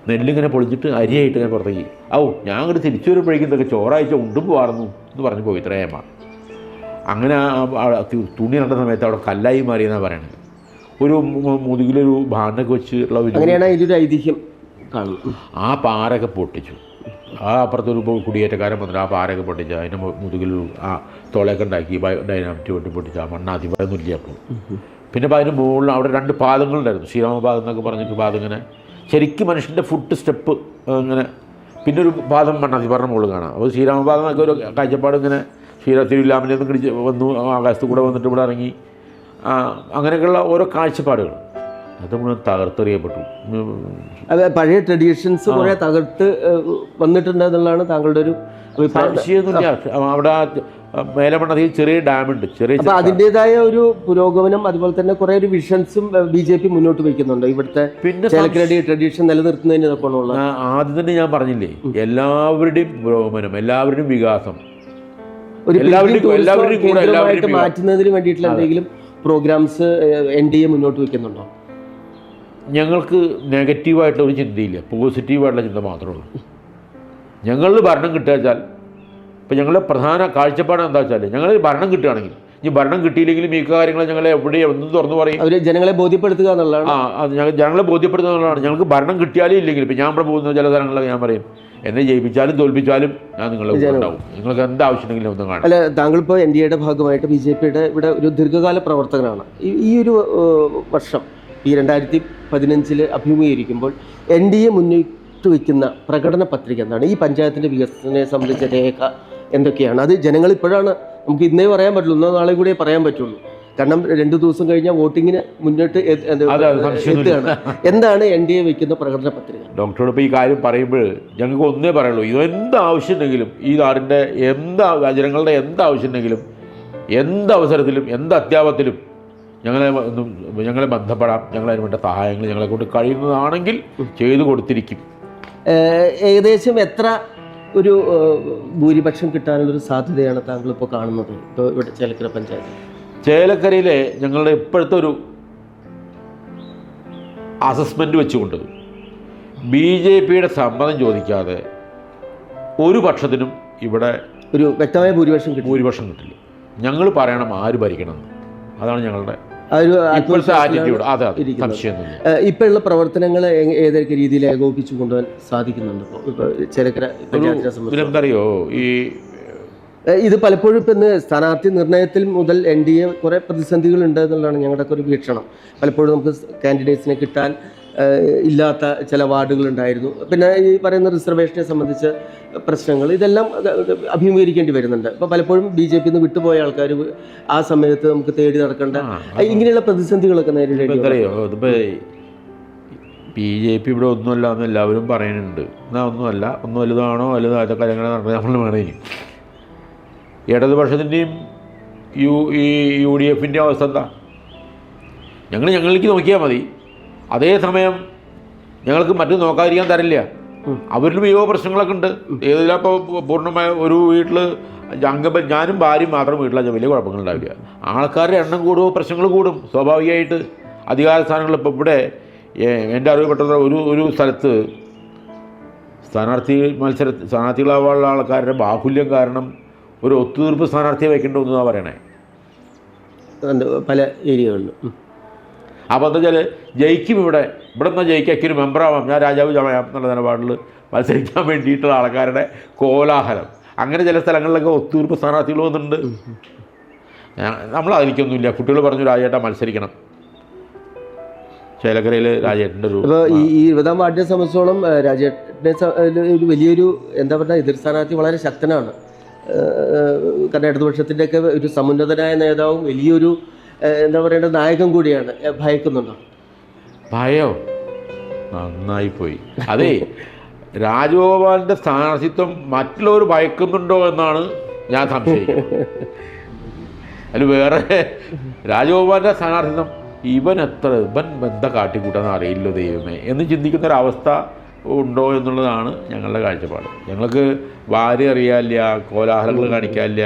നെല്ലിങ്ങനെ പൊളിച്ചിട്ട് അരിയായിട്ട് ഇങ്ങനെ പുറത്തേക്ക്. ഞാൻ അങ്ങോട്ട് തിരിച്ചു വരുമ്പോഴേക്കും ഇതൊക്കെ ചോറാഴ്ച ഉണ്ടും പോകാറുന്നു എന്ന് പറഞ്ഞു പോയി ഇത്രയമ്മ. അങ്ങനെ തുണി നടന്ന സമയത്ത് അവിടെ കല്ലായി മാറിയെന്നാണ് പറയണത്. ഒരു മുതുകിലൊരു ഭാണ്ടൊക്കെ വെച്ചിട്ടുള്ള ഐതിഹ്യം. ആ പാറയൊക്കെ പൊട്ടിച്ചു. ആ അപ്പുറത്തൊരു കുടിയേറ്റക്കാരൻ വന്നിട്ട് ആ പാറയൊക്കെ പൊട്ടിച്ച് അതിൻ്റെ മുതുകിൽ ആ തുളയൊക്കെ ഉണ്ടാക്കി ഡൈനാമിറ്റ് വെട്ടി പൊട്ടിച്ച് ആ മണ്ണാത്തി പറയുന്നില്ല. അപ്പോൾ പിന്നെ അതിന് മുകളിൽ അവിടെ 2 പാദങ്ങളുണ്ടായിരുന്നു, ശ്രീരാമപാദം എന്നൊക്കെ പറഞ്ഞിട്ട്. പാദം ഇങ്ങനെ ശരിക്കും മനുഷ്യൻ്റെ ഫുട്ട് സ്റ്റെപ്പ് ഇങ്ങനെ. പിന്നെ ഒരു പാദം മണ്ണാത്തി പറഞ്ഞ മുകളിൽ കാണാം. അപ്പോൾ ശ്രീരാമപാദം എന്നൊക്കെ ഒരു കാഴ്ചപ്പാട് ഇങ്ങനെ തിരുവില്ലാമലയിൽ നിന്ന് കിടിച്ച് വന്നു, ആകാശത്ത് കൂടെ വന്നിട്ട് ഇവിടെ ഇറങ്ങി. അങ്ങനെയൊക്കെയുള്ള ഓരോ കാഴ്ചപ്പാടുകൾ അത് മുഴുവൻ തകർത്തെറിയപ്പെട്ടു. പഴയ ട്രഡീഷൻസ് കുറേ തകർത്ത് വന്നിട്ടുണ്ട് എന്നുള്ളതാണ് താങ്കളുടെ ഒരു സംശയമൊന്നുമില്ല. അവിടെ മേലമണ്ണതിൽ ചെറിയ ഡാമുണ്ട്, ചെറിയ. അതിൻ്റെതായ ഒരു പുരോഗമനം, അതുപോലെ തന്നെ കുറേ ഒരു വിഷൻസും BJP മുന്നോട്ട് വയ്ക്കുന്നുണ്ട് ഇവിടുത്തെ പിന്നെ ട്രഡീഷൻ നിലനിർത്തുന്നതിന്. ആദ്യം തന്നെ ഞാൻ പറഞ്ഞില്ലേ, എല്ലാവരുടെയും പുരോഗമനം, എല്ലാവരുടെയും വികാസം, മാറ്റുന്നതിന് വേണ്ടിയിട്ടുള്ള എന്തെങ്കിലും പ്രോഗ്രാംസ് NDA മുന്നോട്ട് വയ്ക്കുന്നുണ്ടോ? ഞങ്ങൾക്ക് നെഗറ്റീവായിട്ടുള്ള ഒരു ചിന്തയില്ല, പോസിറ്റീവായിട്ടുള്ള ചിന്ത മാത്രമേ ഉള്ളൂ. ഞങ്ങളിൽ ഭരണം കിട്ടുക വെച്ചാൽ, ഇപ്പോൾ ഞങ്ങളുടെ പ്രധാന കാഴ്ചപ്പാട് എന്താ വെച്ചാൽ, ഞങ്ങൾ ഭരണം കിട്ടുകയാണെങ്കിൽ, ഇനി ഭരണം കിട്ടിയില്ലെങ്കിലും ഈ കാര്യങ്ങൾ ഞങ്ങളെ എവിടെ ഒന്നും തുറന്നു പറയും. അവർ ജനങ്ങളെ ബോധ്യപ്പെടുത്തുക എന്നുള്ളതാണ്. അത് ജനങ്ങളെ ബോധ്യപ്പെടുത്തുക എന്നുള്ളതാണ്. ഞങ്ങൾക്ക് ഭരണം കിട്ടിയാലും ഇല്ലെങ്കിലും, ഇപ്പോൾ ഞാൻ ഇവിടെ പോകുന്ന ചില സ്ഥലങ്ങളിലൊക്കെ ഞാൻ പറയും, എന്നെ ജയിപ്പിച്ചാലും തോൽപ്പിച്ചാലും ഞാൻ നിങ്ങളെ ഉണ്ടാവും, നിങ്ങൾക്ക് എന്താവശ്യമുണ്ടെങ്കിലും ഒന്നും കാണാം. അല്ല, താങ്കളിപ്പോൾ NDAയുടെ ഭാഗമായിട്ട് BJPയുടെ ഇവിടെ ഒരു ദീർഘകാല പ്രവർത്തകനാണ്. ഈ ഒരു വർഷം ഈ 2015 അഭിമുഖീകരിക്കുമ്പോൾ NDA മുന്നിട്ട് മുന്നോട്ട് വയ്ക്കുന്ന പ്രകടന പത്രിക എന്താണ്? ഈ പഞ്ചായത്തിൻ്റെ വികസനത്തെ സംബന്ധിച്ച രേഖ എന്തൊക്കെയാണ്? അത് ജനങ്ങൾ ഇപ്പോഴാണ്, നമുക്ക് ഇന്നേ പറയാൻ പറ്റുള്ളൂ, ഇന്നോ നാളെ കൂടെ പറയാൻ പറ്റുള്ളൂ. കാരണം 2 ദിവസം കഴിഞ്ഞാൽ വോട്ടിങ്ങിന് മുന്നോട്ട് എത്തുകയാണ്. എന്താണ് NDA വയ്ക്കുന്ന പ്രകടന പത്രിക? ഡോക്ടറോട് ഇപ്പോൾ ഈ കാര്യം പറയുമ്പോൾ ഞങ്ങൾക്ക് ഒന്നേ പറയുള്ളൂ, ഇത് ആവശ്യമുണ്ടെങ്കിലും ഈ നാടിൻ്റെ ജനങ്ങളുടെ ആവശ്യമുണ്ടെങ്കിലും അവസരത്തിലും അത്യാപത്തിലും ഞങ്ങളെ ബന്ധപ്പെടാം. ഞങ്ങളതിന് വേണ്ട സഹായങ്ങൾ ഞങ്ങളെ കൊണ്ട് കഴിയുന്നതാണെങ്കിൽ ചെയ്തു കൊടുത്തിരിക്കും. ഏകദേശം എത്ര ഒരു ഭൂരിപക്ഷം കിട്ടാനുള്ളൊരു സാധ്യതയാണ് താങ്കളിപ്പോൾ കാണുന്നത് ഇപ്പോൾ ഇവിടെ ചേലക്കര പഞ്ചായത്ത്? ചേലക്കരയിലെ ഞങ്ങളുടെ ഇപ്പോഴത്തെ ഒരു അസസ്മെൻറ്റ് വെച്ചുകൊണ്ട് BJPയുടെ സമ്മതം ചോദിക്കാതെ ഒരു പക്ഷത്തിനും ഇവിടെ ഒരു വ്യക്തമായ ഭൂരിപക്ഷം കിട്ടില്ല. ഞങ്ങൾ പറയണം ആര് ഭരിക്കണം, അതാണ് ഞങ്ങളുടെ ഇപ്പോഴത്തെ ആറ്റിറ്റ്യൂഡ്. അതെ, സംശയമൊന്നുമില്ല. ഇപ്പോഴുള്ള പ്രവർത്തനങ്ങൾ ഏതൊക്കെ രീതിയിൽ ഏകോപിപ്പിച്ചു കൊണ്ടുപോകാൻ സാധിക്കുന്നുണ്ട് ഇപ്പോൾ ചേലക്കര പഞ്ചായത്തിനെ സംബന്ധിച്ച്? എന്തറിയോ, ഇത് പലപ്പോഴും ഇപ്പം ഇന്ന് സ്ഥാനാർത്ഥി നിർണയത്തിൽ മുതൽ NDA കുറേ പ്രതിസന്ധികളുണ്ട് എന്നുള്ളതാണ് ഞങ്ങളുടെ ഒരു വീക്ഷണം. പലപ്പോഴും നമുക്ക് കാൻഡിഡേറ്റ്സിനെ കിട്ടാൻ ഇല്ലാത്ത ചില വാർഡുകളുണ്ടായിരുന്നു. പിന്നെ ഈ പറയുന്ന റിസർവേഷനെ സംബന്ധിച്ച് പ്രശ്നങ്ങൾ, ഇതെല്ലാം അഭിമുഖീകരിക്കേണ്ടി വരുന്നുണ്ട്. ഇപ്പോൾ പലപ്പോഴും BJP നിന്ന് വിട്ടുപോയ ആൾക്കാർ ആ സമയത്ത് നമുക്ക് തേടി നടക്കേണ്ട ഇങ്ങനെയുള്ള പ്രതിസന്ധികളൊക്കെ നേരിടേണ്ടി. അറിയോ, ഇതിപ്പോൾ BJP ഇവിടെ ഒന്നുമല്ല എന്ന് എല്ലാവരും പറയുന്നുണ്ട്. എന്നാൽ ഒന്നും വലുതാണോ വലുതായ കാര്യങ്ങൾ നടക്കുന്നത് നമ്മൾ വേണമെങ്കിൽ. ഇടതുപക്ഷത്തിൻ്റെയും UDFിൻ്റെയും അവസ്ഥ എന്താ? ഞങ്ങൾക്ക് നോക്കിയാൽ മതി. അതേസമയം ഞങ്ങൾക്ക് മറ്റും നോക്കാതിരിക്കാൻ തരില്ല. അവരിലും യുവ പ്രശ്നങ്ങളൊക്കെ ഉണ്ട്. ഏതിലാപ്പോൾ പൂർണ്ണമായ ഒരു വീട്ടിൽ ഞാനും ഭാര്യയും മാത്രം വീട്ടിലാച്ച വലിയ കുഴപ്പങ്ങളുണ്ടാവില്ല. ആൾക്കാരുടെ എണ്ണം കൂടുമ്പോൾ പ്രശ്നങ്ങൾ കൂടും സ്വാഭാവികമായിട്ട്. അധികാര സ്ഥാനങ്ങൾ ഇപ്പോൾ ഇവിടെ എൻ്റെ അറിവപ്പെട്ട ഒരു സ്ഥലത്ത് സ്ഥാനാർത്ഥികളാവാനുള്ള ആൾക്കാരുടെ ബാഹുല്യം കാരണം ഒരു ഒത്തുതീർപ്പ് സ്ഥാനാർത്ഥിയെ വയ്ക്കേണ്ടതെന്നാണ് പറയണേ പല ഏരിയകളിലും. അപ്പോൾ എന്താ വെച്ചാൽ ജയിക്കും, ഇവിടെ നിന്നാൽ ജയിക്കൊരു മെമ്പറാവാം, ഞാൻ രാജാവ് ചമയാം എന്നുള്ള നിലപാടിൽ മത്സരിക്കാൻ വേണ്ടിയിട്ടുള്ള ആൾക്കാരുടെ കോലാഹലം. അങ്ങനെ ചില സ്ഥലങ്ങളിലൊക്കെ ഒത്തുതീർപ്പ് സ്ഥാനാർത്ഥികൾ വന്നിട്ടുണ്ട്. നമ്മൾ അതിലേക്കൊന്നുമില്ല. കുട്ടികൾ പറഞ്ഞു രാജേട്ട മത്സരിക്കണം. ചേലക്കരയിൽ രാജേട്ടൻ്റെ ഒരു ഈ 20-ാം വാർഡിനെ സംബന്ധിച്ചോളം രാജേട്ടനെ ഒരു വലിയൊരു എന്താ പറയുക എതിർ സ്ഥാനാർത്ഥി വളരെ ശക്തനാണ്. കാരണം ഇടതുപക്ഷത്തിൻ്റെയൊക്കെ ഒരു സമുന്നതനായ നേതാവും വലിയൊരു എന്താ പറയേണ്ട നായകൻ കൂടിയാണ്. ഭയക്കുന്നുണ്ടോ? ഭയോ നന്നായിപ്പോയി. അതേ, രാജഗോപാലിൻ്റെ സ്ഥാനാർത്ഥിത്വം മറ്റുള്ളവർ ഭയക്കുന്നുണ്ടോ എന്നാണ് ഞാൻ സംശയിക്കുന്നത്. അതിൽ വേറെ രാജഗോപാലിൻ്റെ സ്ഥാനാർത്ഥിത്വം ഇവൻ എന്താ കാട്ടിക്കൂട്ടാന്ന് അറിയില്ലോ ദൈവമേ എന്ന് ചിന്തിക്കുന്നൊരവസ്ഥ ഉണ്ടോ എന്നുള്ളതാണ് ഞങ്ങളുടെ കാഴ്ചപ്പാട്. ഞങ്ങൾക്ക് ഭാര്യ അറിയാനില്ല, കോലാഹലങ്ങൾ കാണിക്കാനില്ല,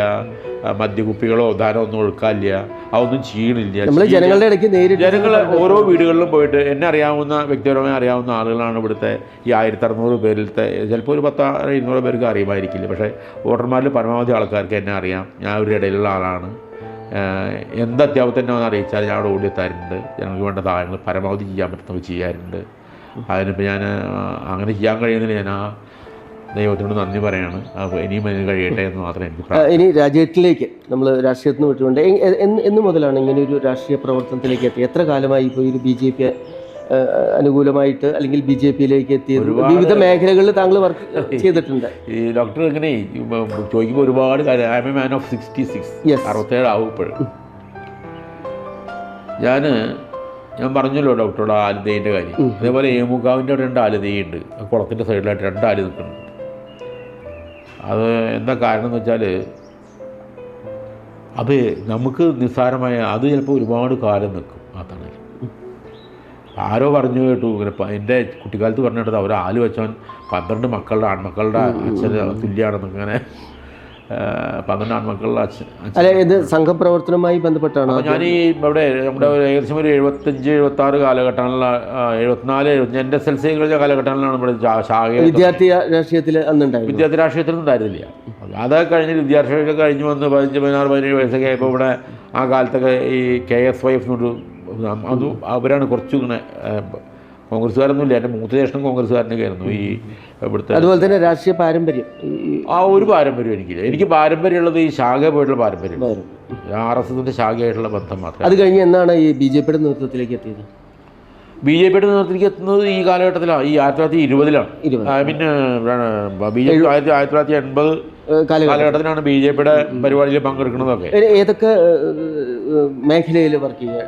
മദ്യകുപ്പികളോ ധാനോ ഒന്നും ഒഴുക്കാനില്ല, അതൊന്നും ചെയ്യണില്ല. ജനങ്ങളുടെ ഇടയ്ക്ക് ജനങ്ങൾ ഓരോ വീടുകളിലും പോയിട്ട് എന്നെ അറിയാവുന്ന വ്യക്തിപരമായി അറിയാവുന്ന ആളുകളാണ് ഇവിടുത്തെ ഈ 1600 പേരിലത്തെ. ചിലപ്പോൾ ഒരു 1000-200 പേർക്ക് അറിയുമായിരിക്കില്ല. പക്ഷേ വോട്ടർമാരിൽ പരമാവധി ആൾക്കാർക്ക് എന്നെ അറിയാം. ഞാൻ ഒരു ഇടയിലുള്ള ആളാണ്. എന്ത് അത്യാവശ്യം ഒന്ന് അറിയിച്ചാൽ ഞാൻ അവിടെ ഓടിയെത്താറുണ്ട്. ഞങ്ങൾക്ക് വേണ്ട സഹായങ്ങൾ പരമാവധി ചെയ്യാൻ പറ്റുന്നത് ചെയ്യാറുണ്ട്. അതിനിപ്പോൾ ഞാൻ അങ്ങനെ ചെയ്യാൻ കഴിയുന്നില്ല. ഞാൻ ആ ദൈവത്തിനോട് നന്ദി പറയാണ്. അപ്പോൾ ഇനിയും അതിന് കഴിയട്ടെ എന്ന് മാത്രമേ എനിക്ക്. ഇനി രാജ്യത്തിലേക്ക് നമ്മൾ രാഷ്ട്രീയത്തിൽ നിന്ന് വിട്ടുകൊണ്ട് എന്ന് മുതലാണ് ഇങ്ങനെ ഒരു രാഷ്ട്രീയ പ്രവർത്തനത്തിലേക്ക് എത്തി? എത്ര കാലമായി ഇപ്പോൾ ഒരു BJP അനുകൂലമായിട്ട് അല്ലെങ്കിൽ BJPയിലേക്ക് എത്തിയത്? വിവിധ മേഖലകളിൽ താങ്കൾ വർക്ക് ചെയ്തിട്ടുണ്ട്. ഈ ഡോക്ടർ ഇങ്ങനെ ചോദിക്കുമ്പോൾ ഒരുപാട് കാര്യം. I M a man of 66, 67 ആവും ഇപ്പോഴും. ഞാൻ പറഞ്ഞല്ലോ ഡോക്ടറുടെ ആലുതേൻ്റെ കാര്യം. അതേപോലെ ഏമുകാവിൻ്റെ അവിടെ 2 ആലുതയുണ്ട്. കുളത്തിൻ്റെ സൈഡിലായിട്ട് 2 ആല് നിൽക്കുന്നുണ്ട്. അത് എന്താ കാരണം എന്ന് വെച്ചാൽ അത് നമുക്ക് നിസ്സാരമായ അത് ചിലപ്പോൾ ഒരുപാട് കാലം നിൽക്കും ആ തണൽ. ആരോ പറഞ്ഞു കേട്ടു ഇങ്ങനെ, എൻ്റെ കുട്ടിക്കാലത്ത് പറഞ്ഞിട്ടത് അവർ ആല് വെച്ചവൻ 12 മക്കളുടെ ആൺമക്കളുടെ അച്ഛന് തുല്യമാണെന്ന്. ഇങ്ങനെ 12 ആൺമക്കളുടെ അച്ഛൻ. ഇത് സംഘപ്രവർത്തനവുമായി ബന്ധപ്പെട്ടാണ്. ഞാൻ ഈ ഇവിടെ നമ്മുടെ ഏകദേശം ഒരു 75-76 കാലഘട്ടങ്ങളിലുള്ള 74 എൻ്റെ SLC കഴിഞ്ഞ കാലഘട്ടങ്ങളിലാണ് ഇവിടെ ശാഖ. വിദ്യാർത്ഥി രാഷ്ട്രീയത്തിൽ അന്നുണ്ടായിരുന്നു. വിദ്യാർത്ഥി രാഷ്ട്രീയത്തിലൊന്നും ഉണ്ടായിരുന്നില്ല. അതൊക്കെ കഴിഞ്ഞ് വിദ്യാർത്ഥികളൊക്കെ കഴിഞ്ഞ് വന്ന് 15, 16, 17 വയസ്സൊക്കെ ആയപ്പോൾ ഇവിടെ ആ കാലത്തൊക്കെ ഈ KSYF എന്നൊരു അതും അവരാണ് കുറച്ചിങ്ങനെ കോൺഗ്രസ്സുകാരൊന്നുമില്ല. എൻ്റെ മൂത്ത ജ്യേഷ്ഠൻ കോൺഗ്രസ്സുകാരനൊക്കെ ആയിരുന്നു ഈ ഇവിടുത്തെ. അതുപോലെ തന്നെ രാഷ്ട്രീയ പാരമ്പര്യം ഒരു പാരമ്പര്യം എനിക്കില്ല. എനിക്ക് പാരമ്പര്യമുള്ളത് ഈ ശാഖ പോയിട്ടുള്ള പാരമ്പര്യം, RSSൻ്റെ ശാഖയായിട്ടുള്ള ബന്ധം മാത്രം. അത് കഴിഞ്ഞ് എന്നാണ് ഈ BJPയുടെ നേതൃത്വത്തിലേക്ക് എത്തിയത്? BJPയുടെ നേതൃത്വത്തിലേക്ക് എത്തുന്നത് ഈ കാലഘട്ടത്തിലാണ്, ഈ 1920-ലാണ്. പിന്നെ BJP 1980 കാലഘട്ടത്തിലാണ് BJPയുടെ പരിപാടിയിൽ പങ്കെടുക്കുന്നതൊക്കെ. ഏതൊക്കെ മേഖലയിൽ വർക്ക് ചെയ്യുക?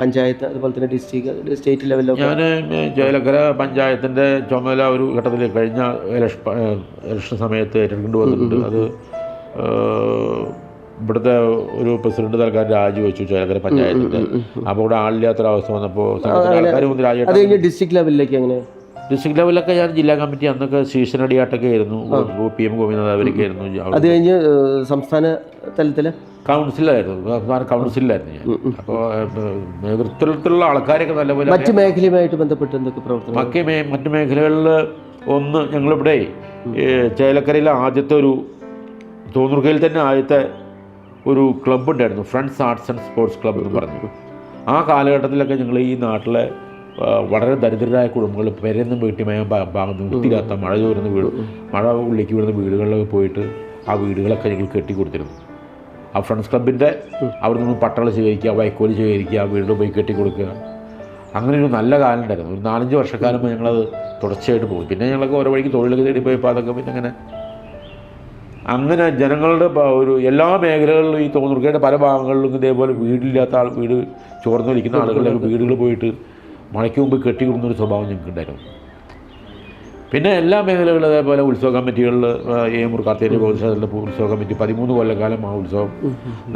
പഞ്ചായത്ത്, അതുപോലെ തന്നെ ഡിസ്ട്രിക്ട്, സ്റ്റേറ്റ് ലെവലിലൊക്കെ? ഞാൻ ചേലക്കര പഞ്ചായത്തിൻ്റെ ചുമതല ഒരു ഘട്ടത്തിൽ കഴിഞ്ഞ ഇലക്ഷൻ സമയത്ത് ഏറ്റെടുക്കേണ്ടി വന്നിട്ടുണ്ട്. അത് ഇവിടുത്തെ ഒരു പ്രസിഡന്റ് തൽക്കാലം രാജിവെച്ചു ചേലക്കര പഞ്ചായത്തിൻ്റെ. അപ്പോൾ ഇവിടെ ആളില്ലാത്തൊരവസ്ഥ വന്നപ്പോൾ ആൾക്കാർ വന്ന് രാജിവെച്ചു. ഡിസ്ട്രിക്ട് ലെവലിലേക്ക് എങ്ങനെ? ഡിസ്ട്രിക്ട് ലെവലിലൊക്കെ ഞാൻ ജില്ലാ കമ്മിറ്റി അന്നൊക്കെ ശീർഷനടിയാട്ടൊക്കെ ആയിരുന്നു. PM ഗോവിന്ദൻ അവരൊക്കെ ആയിരുന്നു. അത് കഴിഞ്ഞ് സംസ്ഥാന തലത്തിൽ കൗൺസിലായിരുന്നു ഞാൻ. അപ്പോൾ നേതൃത്വത്തിലുള്ള ആൾക്കാരൊക്കെ നല്ലപോലെ. മറ്റ് മേഖലയുമായിട്ട് ബന്ധപ്പെട്ട് എന്തൊക്കെ പ്രവർത്തനം? മറ്റ് മേഖലകളിൽ ഒന്ന്, ഞങ്ങളിവിടെ ചേലക്കരയിലെ ആദ്യത്തെ ഒരു തോന്നൂർക്കയിൽ തന്നെ ആദ്യത്തെ ഒരു ക്ലബ്ബ് ഉണ്ടായിരുന്നു, friends arts and sports club എന്ന് പറഞ്ഞു. ആ കാലഘട്ടത്തിലൊക്കെ ഞങ്ങൾ ഈ നാട്ടിലെ വളരെ ദരിദ്രരായ കുടുംബങ്ങൾ പെരയൊന്നും വീട്ടിമയം വൃത്തിയില്ലാത്ത മഴ ചോരുന്ന മഴ ഉള്ളിലേക്ക് വീഴുന്ന വീടുകളിലൊക്കെ പോയിട്ട് ആ വീടുകളൊക്കെ ഞങ്ങൾ കെട്ടിക്കൊടുത്തിരുന്നു. ആ ഫ്രണ്ട്സ് ക്ലബിൻ്റെ അവിടെ നിന്ന് പട്ടകൾ ശേഖരിക്കുക, വൈക്കോല് ശേഖരിക്കുക, വീട്ടിൽ പോയി കെട്ടിക്കൊടുക്കുക. അങ്ങനെ ഒരു നല്ല കാലം ഉണ്ടായിരുന്നു. ഒരു 4-5 വർഷക്കാലം ഞങ്ങളത് തുടർച്ചയായിട്ട് പോകും. പിന്നെ ഞങ്ങളൊക്കെ ഓരോ വഴിക്ക് തൊഴിലൊക്കെ തേടി പോയപ്പോൾ അതൊക്കെ പിന്നെ അങ്ങനെ ജനങ്ങളുടെ ഒരു എല്ലാ മേഖലകളിലും ഈ തോന്നൂർക്കയുടെ പല ഭാഗങ്ങളിലും ഇതേപോലെ വീടില്ലാത്ത വീട് ചോർന്നൊലിക്കുന്ന ആളുകളിലേക്ക് വീടുകൾ പോയിട്ട് മഴയ്ക്ക് മുമ്പ് കെട്ടിക്കൊടുക്കുന്നൊരു സ്വഭാവം ഞങ്ങൾക്കുണ്ടായിരുന്നു. പിന്നെ എല്ലാ മേഖലകളും അതേപോലെ ഉത്സവ കമ്മിറ്റികളിൽ ഏമൂർ കാർത്തികേയ ബോധശാലയിലെ ഉത്സവ കമ്മിറ്റി 13 കൊല്ലക്കാലം ആ ഉത്സവം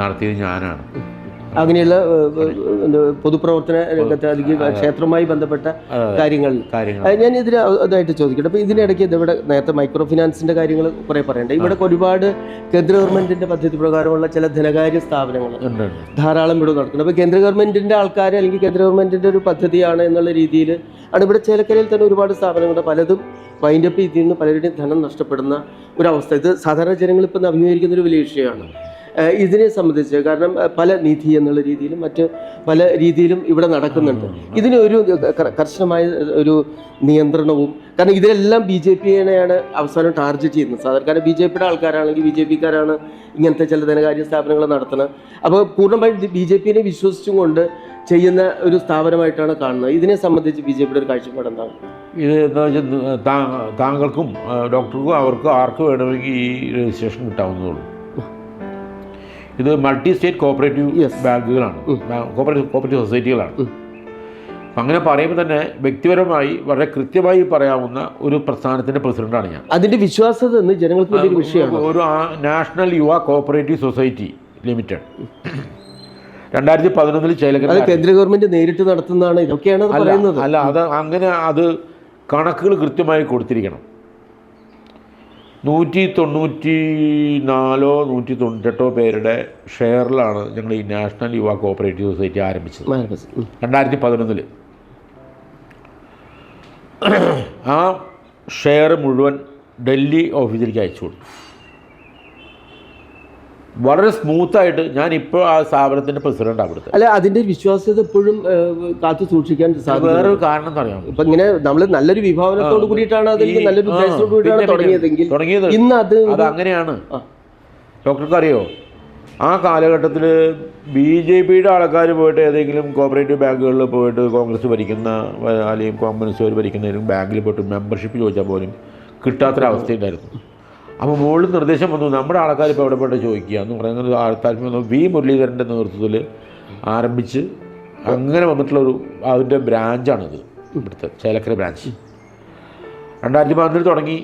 നടത്തിയത് ഞാനാണ്. അങ്ങനെയുള്ള പൊതുപ്രവർത്തന രംഗത്ത് അല്ലെങ്കിൽ ക്ഷേത്രവുമായി ബന്ധപ്പെട്ട കാര്യങ്ങൾ ഞാൻ ഇതിന് അതായിട്ട് ചോദിക്കട്ടെ. അപ്പോൾ ഇതിനിടയ്ക്ക് ഇവിടെ നേരത്തെ മൈക്രോ ഫിനാൻസിൻ്റെ കാര്യങ്ങൾ കുറേ പറയണ്ടേ. ഇവിടെ ഒരുപാട് കേന്ദ്ര ഗവൺമെൻറ്റിൻ്റെ പദ്ധതി പ്രകാരമുള്ള ചില ധനകാര്യ സ്ഥാപനങ്ങൾ ധാരാളം ഇവിടെ നടക്കുന്നത്. അപ്പോൾ കേന്ദ്ര ഗവൺമെൻറ്റിൻ്റെ ആൾക്കാർ അല്ലെങ്കിൽ കേന്ദ്ര ഗവൺമെൻറ്റിൻ്റെ ഒരു പദ്ധതിയാണ് എന്നുള്ള രീതിയിൽ ആണ് ഇവിടെ ചേലക്കരയിൽ തന്നെ ഒരുപാട് സ്ഥാപനങ്ങളുടെ പലതും വൈൻഡപ്പ് ചെയ്ത് നിന്ന് പലരുടെയും ധനം നഷ്ടപ്പെടുന്ന ഒരവസ്ഥ. ഇത് സാധാരണ ജനങ്ങൾ ഇപ്പം അഭിമുഖീകരിക്കുന്നൊരു വലിയ വിഷയമാണ്. ഇതിനെ സംബന്ധിച്ച് കാരണം പല നിധി എന്നുള്ള രീതിയിലും മറ്റ് പല രീതിയിലും ഇവിടെ നടക്കുന്നുണ്ട്. ഇതിനൊരു കർശനമായ ഒരു നിയന്ത്രണവും, കാരണം ഇതിലെല്ലാം BJPയെയാണ് അവസാനം ടാർഗറ്റ് ചെയ്യുന്നത്. സാധാരണ BJPയുടെ ആൾക്കാരാണെങ്കിൽ BJPക്കാരാണ് ഇങ്ങനത്തെ ചില ധനകാര്യ സ്ഥാപനങ്ങൾ നടത്തുന്നത്. അപ്പോൾ പൂർണ്ണമായും BJPയെ വിശ്വസിച്ചും കൊണ്ട് ചെയ്യുന്ന ഒരു സ്ഥാപനമായിട്ടാണ് കാണുന്നത്. ഇതിനെ സംബന്ധിച്ച് BJPയുടെ ഒരു കാഴ്ചപ്പാട് എന്താണ്? ഇത് എന്താ വെച്ചാൽ താങ്കൾക്കും ഡോക്ടർക്കും അവർക്കും ആർക്കും വേണമെങ്കിൽ ഈ രജിസ്ട്രേഷൻ കിട്ടാവുന്നതുള്ളൂ. ഇത് മൾട്ടി സ്റ്റേറ്റ് കോപ്പറേറ്റീവ് ബാങ്കുകളാണ്, കോപ്പറേറ്റീവ് സൊസൈറ്റികളാണ്. അങ്ങനെ പറയുമ്പോൾ തന്നെ വ്യക്തിപരമായി വളരെ കൃത്യമായി പറയാവുന്ന ഒരു പ്രസ്ഥാനത്തിൻ്റെ പ്രസിഡന്റാണ് ഞാൻ. അതിൻ്റെ വിശ്വാസത എന്ന് ജനങ്ങൾക്ക് വലിയൊരു വിഷയമാണ്. ഒരു നാഷണൽ യുവ കോപ്പറേറ്റീവ് സൊസൈറ്റി ലിമിറ്റഡ് 2011 ചേലക്കര കേന്ദ്ര ഗവൺമെന്റ് നേരിട്ട് നടത്തുന്നതാണ്. ഇതൊക്കെയാണ് പറയുന്നത്. അല്ല, അത് കണക്കുകൾ കൃത്യമായി കൊടുത്തിരിക്കണം. 194 198 പേരുടെ ഷെയറിലാണ് ഞങ്ങൾ ഈ നാഷണൽ യുവ കോപ്പറേറ്റീവ് സൊസൈറ്റി ആരംഭിച്ചത് 2011. ആ ഷെയർ മുഴുവൻ ഡൽഹി ഓഫീസിലേക്ക് അയച്ചു കൊടുത്തു. വളരെ സ്മൂത്തായിട്ട് ഞാനിപ്പോൾ ആ സ്ഥാപനത്തിൻ്റെ പ്രസിഡന്റ് അവിടുത്തെ. അല്ല, അതിൻ്റെ വിശ്വാസ്യത എപ്പോഴും കാത്തു സൂക്ഷിക്കാൻ സാധിക്കും. വേറൊരു കാരണം എന്ന് പറയാം, ഇപ്പം ഇങ്ങനെ നമ്മൾ നല്ലൊരു വിഭാവനത്തോട് കൂടിയിട്ടാണ് അതെങ്കിൽ നല്ലൊരു ഉദ്ദേശത്തോടു കൂടിയാണ് തുടങ്ങിയത്. ഇന്ന് അത് അങ്ങനെയാണ്. ഡോക്ടർക്ക് അറിയോ, ആ കാലഘട്ടത്തിൽ BJPയുടെ ആൾക്കാർ പോയിട്ട് ഏതെങ്കിലും കോപ്പറേറ്റീവ് ബാങ്കുകളിൽ പോയിട്ട് കോൺഗ്രസ് ഭരിക്കുന്ന അല്ലെങ്കിൽ കമ്മ്യൂണിസ്റ്റ് ഭരിക്കുന്ന ഏതെങ്കിലും ബാങ്കിൽ പോയിട്ട് മെമ്പർഷിപ്പ് ചോദിച്ചാൽ പോലും കിട്ടാത്തൊരവസ്ഥയുണ്ടായിരുന്നു. അപ്പോൾ മുകളിൽ നിർദ്ദേശം വന്നു, നമ്മുടെ ആൾക്കാർ ഇപ്പോൾ എവിടെ പോയിട്ട് ചോദിക്കുക എന്ന് പറയുന്നത് താല്പര്യം വന്നു. V മുരളീധരൻ്റെ നേതൃത്വത്തിൽ ആരംഭിച്ച് അങ്ങനെ വന്നിട്ടുള്ളൊരു അതിൻ്റെ ബ്രാഞ്ചാണിത്, ഇവിടുത്തെ ചേലക്കര ബ്രാഞ്ച്. 2011 തുടങ്ങി.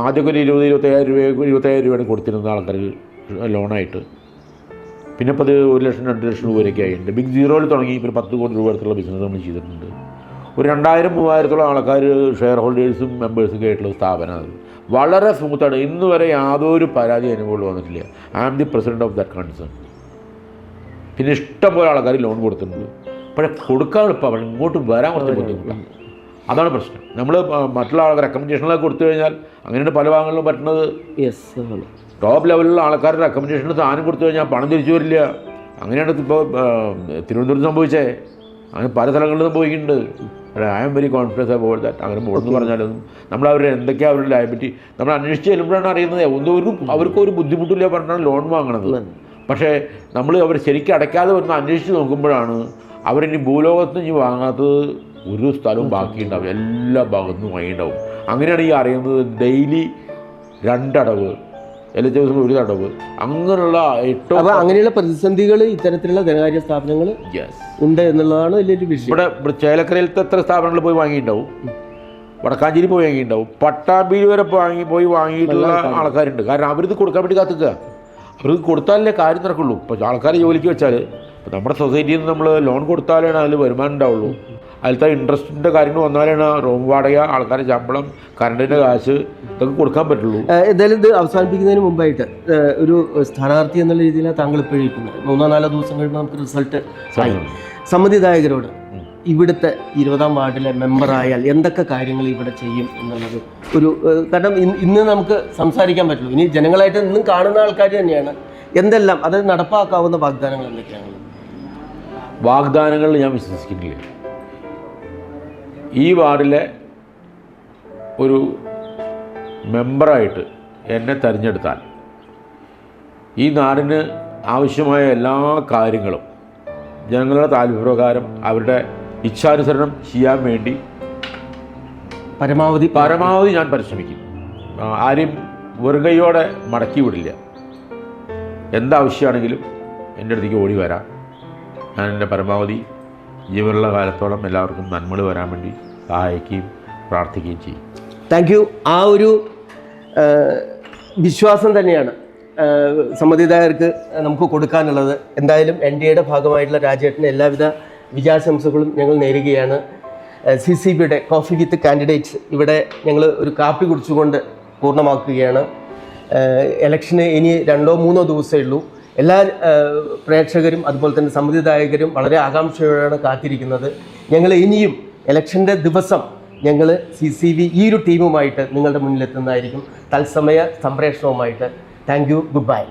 ആദ്യമൊക്കെ ഒരു 25,000 രൂപയാണ് കൊടുത്തിരുന്ന ആൾക്കാർക്ക് ലോണായിട്ട്. പിന്നെ ഇപ്പോൾ അത് 1 ലക്ഷം 2 ലക്ഷം രൂപ വരെയൊക്കെ ആയിട്ടുണ്ട്. ബിഗ് സീറോയിൽ തുടങ്ങി ഇപ്പോൾ 10 കോടി രൂപ അടുത്തുള്ള ബിസിനസ് നമ്മൾ ചെയ്തിട്ടുണ്ട്. ഒരു 2000-3000 ആൾക്കാർ ഷെയർ ഹോൾഡേഴ്സും മെമ്പേഴ്സൊക്കെ ആയിട്ടുള്ള സ്ഥാപനമാണ്. വളരെ സ്മൂത്താണ്. ഇന്ന് വരെ യാതൊരു പരാതി അനുഭവം വന്നിട്ടില്ല. I am the president of that concern. പിന്നെ ഇഷ്ടംപോലെ ആൾക്കാർ ലോൺ കൊടുത്തിട്ടുണ്ട്. പക്ഷേ കൊടുക്കാൻ എളുപ്പം, പക്ഷേ ഇങ്ങോട്ട് വരാൻ കുറച്ച് ബുദ്ധിമുട്ടാണ്. അതാണ് പ്രശ്നം. നമ്മൾ മറ്റുള്ള ആൾക്കാർ റെക്കമെൻഡേഷനൊക്കെ കൊടുത്തു കഴിഞ്ഞാൽ അങ്ങനെയാണ് പല ഭാഗങ്ങളിലും പറ്റുന്നത്. ടോപ്പ് ലെവലിലുള്ള ആൾക്കാരുടെ റെക്കമെൻഡേഷന് സാധനം കൊടുത്തു കഴിഞ്ഞാൽ പണം തിരിച്ചു വരില്ല. അങ്ങനെയാണ് ഇപ്പോൾ തിരുവനന്തപുരത്ത് സംഭവിച്ചേ. അങ്ങനെ പല സ്ഥലങ്ങളിലും സംഭവിക്കുന്നുണ്ട്. I am very confidence about that. അങ്ങനെ മുകളിൽ പറഞ്ഞാലും നമ്മൾ അവർ എന്തൊക്കെയാണ് അവരുടെ ലയബിലിറ്റി നമ്മൾ അന്വേഷിച്ച് ചെല്ലുമ്പോഴാണ് അറിയുന്നത്. അവർക്കൊരു ബുദ്ധിമുട്ടില്ല പറഞ്ഞാണ് ലോൺ വാങ്ങണത്. പക്ഷേ നമ്മൾ അവർ ശരിക്കും അടയ്ക്കാതെ വരുന്ന അന്വേഷിച്ച് നോക്കുമ്പോഴാണ് അവരിനി ഭൂലോകത്ത് ഇനി വാങ്ങാത്തത് ഒരു സ്ഥലവും ബാക്കിയുണ്ടാവും, എല്ലാ ഭാഗത്തും വഴിയുണ്ടാവും. അങ്ങനെയാണ് ഈ അറിയുന്നത്. ഡെയിലി 2 അടവ്, എല്ലാ ദിവസവും 1 തടവ്, അങ്ങനെയുള്ള 8. അപ്പോൾ അങ്ങനെയുള്ള പ്രതിസന്ധികൾ ഇത്തരത്തിലുള്ള ധനകാര്യ സ്ഥാപനങ്ങൾ ഉണ്ട് എന്നുള്ളതാണ് വലിയൊരു വിഷയം. ഇവിടെ ചേലക്കരയിലത്തെ എത്ര സ്ഥാപനങ്ങൾ പോയി വാങ്ങിയിട്ടുണ്ടാവും, വടക്കാഞ്ചേരി പോയി വാങ്ങിയിട്ടുണ്ടാവും, പട്ടാമ്പി വരെ പോയി വാങ്ങിയിട്ടുള്ള ആൾക്കാരുണ്ട്. കാരണം അവരിത് കൊടുക്കാൻ വേണ്ടി കാത്തുക. അവർക്ക് കൊടുത്താലേ കാര്യം നടക്കുള്ളൂ. ഇപ്പോൾ ആൾക്കാരെ ജോലിക്ക് വെച്ചാൽ, ഇപ്പോൾ നമ്മുടെ സൊസൈറ്റിയിൽ നിന്ന് നമ്മൾ ലോൺ കൊടുത്താലാണ് അതിൽ വരുമാനം ഉണ്ടാവുള്ളൂ. അതിലത്തെ ഇൻട്രസ്റ്റിൻ്റെ കാര്യങ്ങൾ വന്നാലാണ് റൂം വാടക, ആൾക്കാരുടെ ശമ്പളം, കറണ്ടിൻ്റെ കാശ് ഇതൊക്കെ കൊടുക്കാൻ പറ്റുള്ളൂ. എന്തായാലും ഇത് അവസാനിപ്പിക്കുന്നതിന് മുമ്പായിട്ട് ഒരു സ്ഥാനാർത്ഥി എന്നുള്ള രീതിയിലാണ് താങ്കൾ ഇപ്പോഴിരിക്കുന്നത്. 3-4 ദിവസം കഴിയുമ്പോൾ നമുക്ക് റിസൾട്ട് ആയി. സമ്മതിദായകരോട് ഇവിടുത്തെ 20ാം വാർഡിലെ മെമ്പറായാൽ എന്തൊക്കെ കാര്യങ്ങൾ ഇവിടെ ചെയ്യും എന്നുള്ളത് ഒരു കാരണം ഇന്ന് നമുക്ക് സംസാരിക്കാൻ പറ്റുള്ളൂ. ഇനി ജനങ്ങളായിട്ട് ഇന്നും കാണുന്ന ആൾക്കാർ തന്നെയാണ്. എന്തെല്ലാം അത് നടപ്പാക്കാവുന്ന വാഗ്ദാനങ്ങൾ എന്തൊക്കെയാണ്? വാഗ്ദാനങ്ങളിൽ ഞാൻ വിശ്വസിക്കുന്നില്ല. ഈ വാർഡിലെ ഒരു മെമ്പറായിട്ട് എന്നെ തിരഞ്ഞെടുത്താൽ ഈ നാടിന് ആവശ്യമായ എല്ലാ കാര്യങ്ങളും ജനങ്ങളുടെ താല്പര്യപ്രകാരം അവരുടെ ഇച്ഛാനുസരണം ചെയ്യാൻ വേണ്ടി പരമാവധി ഞാൻ പരിശ്രമിക്കും. ആരെയും വെറുകയോടെ മടക്കി വിടില്ല. എന്താവശ്യമാണെങ്കിലും എൻ്റെ അടുത്തേക്ക് ഓടി വരാം. ഞാൻ എൻ്റെ പരമാവധി ജീവനുള്ള കാലത്തോളം എല്ലാവർക്കും നന്മകൾ വരാൻ വേണ്ടി സഹായിക്കുകയും പ്രാർത്ഥിക്കുകയും ചെയ്യും. Thank you. ആ ഒരു വിശ്വാസം തന്നെയാണ് സമ്മതിദായകർക്ക് നമുക്ക് കൊടുക്കാനുള്ളത്. എന്തായാലും NDAയുടെ ഭാഗമായിട്ടുള്ള രാജേട്ടന് എല്ലാവിധ വിജയാശംസകളും ഞങ്ങൾ നേരുകയാണ്. CCBയുടെ കോഫി വിത്ത് കാൻഡിഡേറ്റ്സ് ഇവിടെ ഞങ്ങൾ ഒരു കാപ്പി കുടിച്ചുകൊണ്ട് പൂർണ്ണമാക്കുകയാണ്. ഇലക്ഷന് ഇനി 2-3 ദിവസമേ ഉള്ളൂ. എല്ലാ പ്രേക്ഷകരും അതുപോലെ തന്നെ സമ്മതിദായകരും വളരെ ആകാംക്ഷയോടെയാണ് കാത്തിരിക്കുന്നത്. ഞങ്ങൾ ഇനിയും ഇലക്ഷൻ്റെ ദിവസം ഞങ്ങൾ CCB ഈ ഒരു ടീമുമായിട്ട് നിങ്ങളുടെ മുന്നിലെത്തുന്നതായിരിക്കും, തത്സമയ സംപ്രേഷണവുമായിട്ട്. Thank you. Good by.